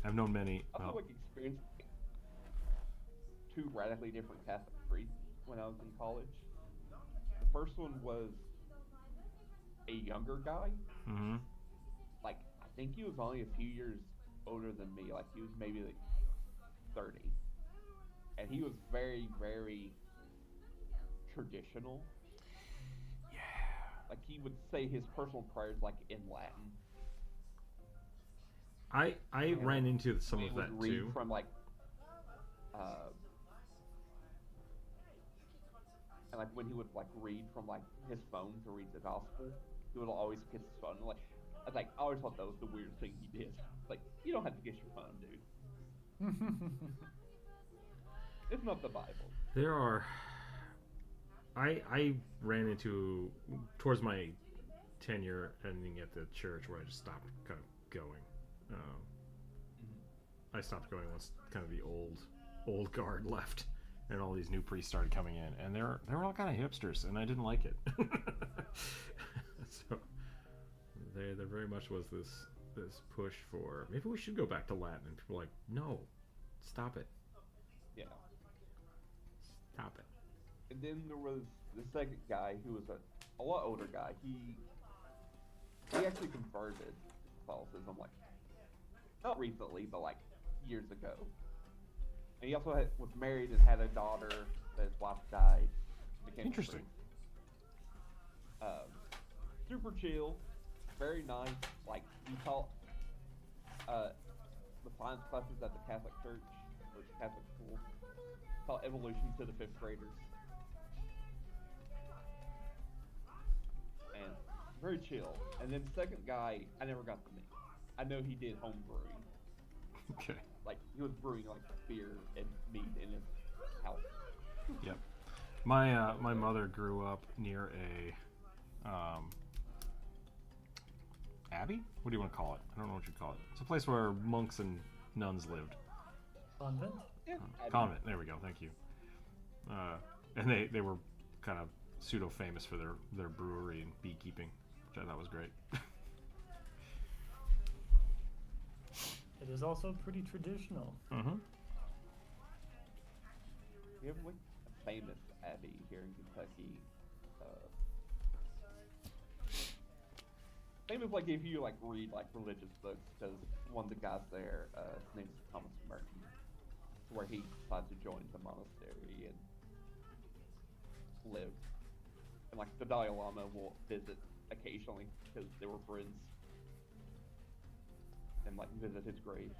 I've known many. I also like experienced two radically different Catholic priests when I was in college. The first one was a younger guy. Mm-hmm. Like I think he was only a few years older than me. Like he was maybe like 30, and he was very, very traditional. Yeah. Like he would say his personal prayers like in Latin. I ran into some He of would that read too. from like, and like when he would like read from like his phone to read the gospel, he would always kiss his phone. Like I always thought that was the weirdest thing he did. Like you don't have to kiss your phone, dude. It's not the Bible. There are. I ran into towards my tenure ending at the church where I just stopped kind of going. I stopped going once kind of the old guard left, and all these new priests started coming in, and they were all kind of hipsters, and I didn't like it. So there very much was this push for maybe we should go back to Latin, and people were like, no, stop it, Yeah. stop it. And then there was the second guy who was a lot older guy. He actually converted to Catholicism like not recently, but like years ago. And he also was married and had a daughter that his wife died. Became a Interesting. priest. Super chill, very nice. Like he taught the science classes at the Catholic church or Catholic school. Taught evolution to the 5th graders. And very chill. And then the second guy, I never got to meet. I know he did home brewing. Okay. Like he was brewing like beer and mead in his house. Yep. My mother grew up near a abbey. What do you want to call it? I don't know what you call it. It's a place where monks and nuns lived. Convent? Yeah, Convent. There we go. Thank you. And they were kind of pseudo famous for their brewery and beekeeping, which I thought was great. It is also pretty traditional. Mm-hmm. We have like a famous abbey here in Kentucky. Famous like if you like read like religious books, because one of the guys there, his name is Thomas Merton, where he decided to join the monastery and live. And like the Dalai Lama will visit occasionally because they were friends, and like visit his grave.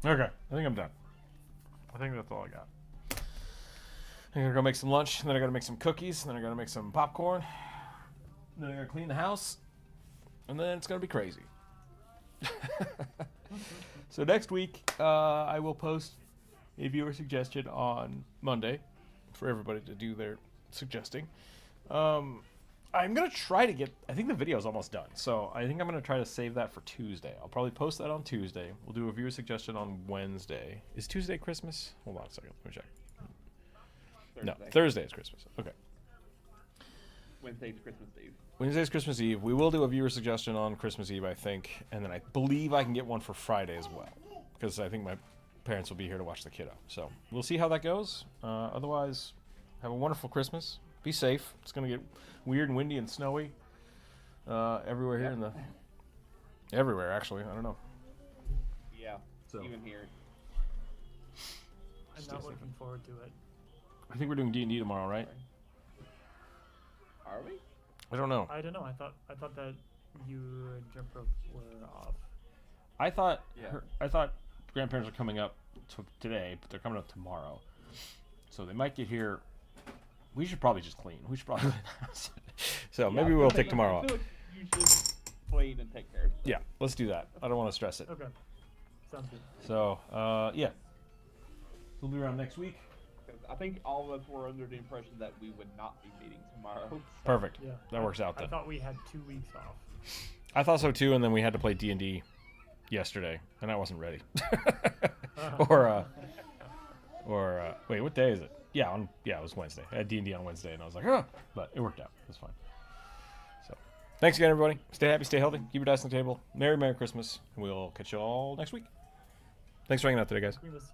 Okay, I think I'm done. I think that's all I got. I'm gonna go make some lunch, and then I gotta make some cookies, and then I gotta make some popcorn, and then I gotta clean the house, and then it's gonna be crazy. So next week, I will post a viewer suggestion on Monday for everybody to do their suggesting. I'm gonna try to get. I think the video is almost done, so I think I'm gonna try to save that for Tuesday. I'll probably post that on Tuesday. We'll do a viewer suggestion on Wednesday. Is Tuesday Christmas? Hold on a second. Let me check. Thursday. No, Thursday is Christmas. Okay. Wednesday's Christmas Eve. Wednesday's Christmas Eve. We will do a viewer suggestion on Christmas Eve, I think, and then I believe I can get one for Friday as well, because I think my parents will be here to watch the kiddo. So we'll see how that goes. Otherwise, have a wonderful Christmas. Be safe. It's gonna get weird and windy and snowy everywhere here in the everywhere actually. I don't know. Yeah. So Even here. I'm Stay not safe. looking forward to it. I think we're doing D&D tomorrow, right? Are we? I don't know. I don't know. I thought that you and Jump Rope were off. I thought Yeah. I thought grandparents are coming up today, but they're coming up tomorrow. So they might get here. We should probably just clean. We should probably so maybe we'll take tomorrow I off. feel like you should clean and take care of stuff. Yeah, let's do that. I don't want to stress it. Okay. Sounds good. So, yeah. We'll be around next week. 'Cause I think all of us were under the impression that we would not be meeting tomorrow. so- Perfect. Yeah. That works out I then. thought we had 2 weeks off. I thought so too, and then we had to play D&D yesterday, and I wasn't ready. or wait, what day is it? Yeah, it was Wednesday. I had D&D on Wednesday, and I was like, oh, but it worked out. It was fine. So, thanks again, everybody. Stay happy, stay healthy. Keep your dice on the table. Merry Christmas, and we'll catch you all next week. Thanks for hanging out today, guys. We missed-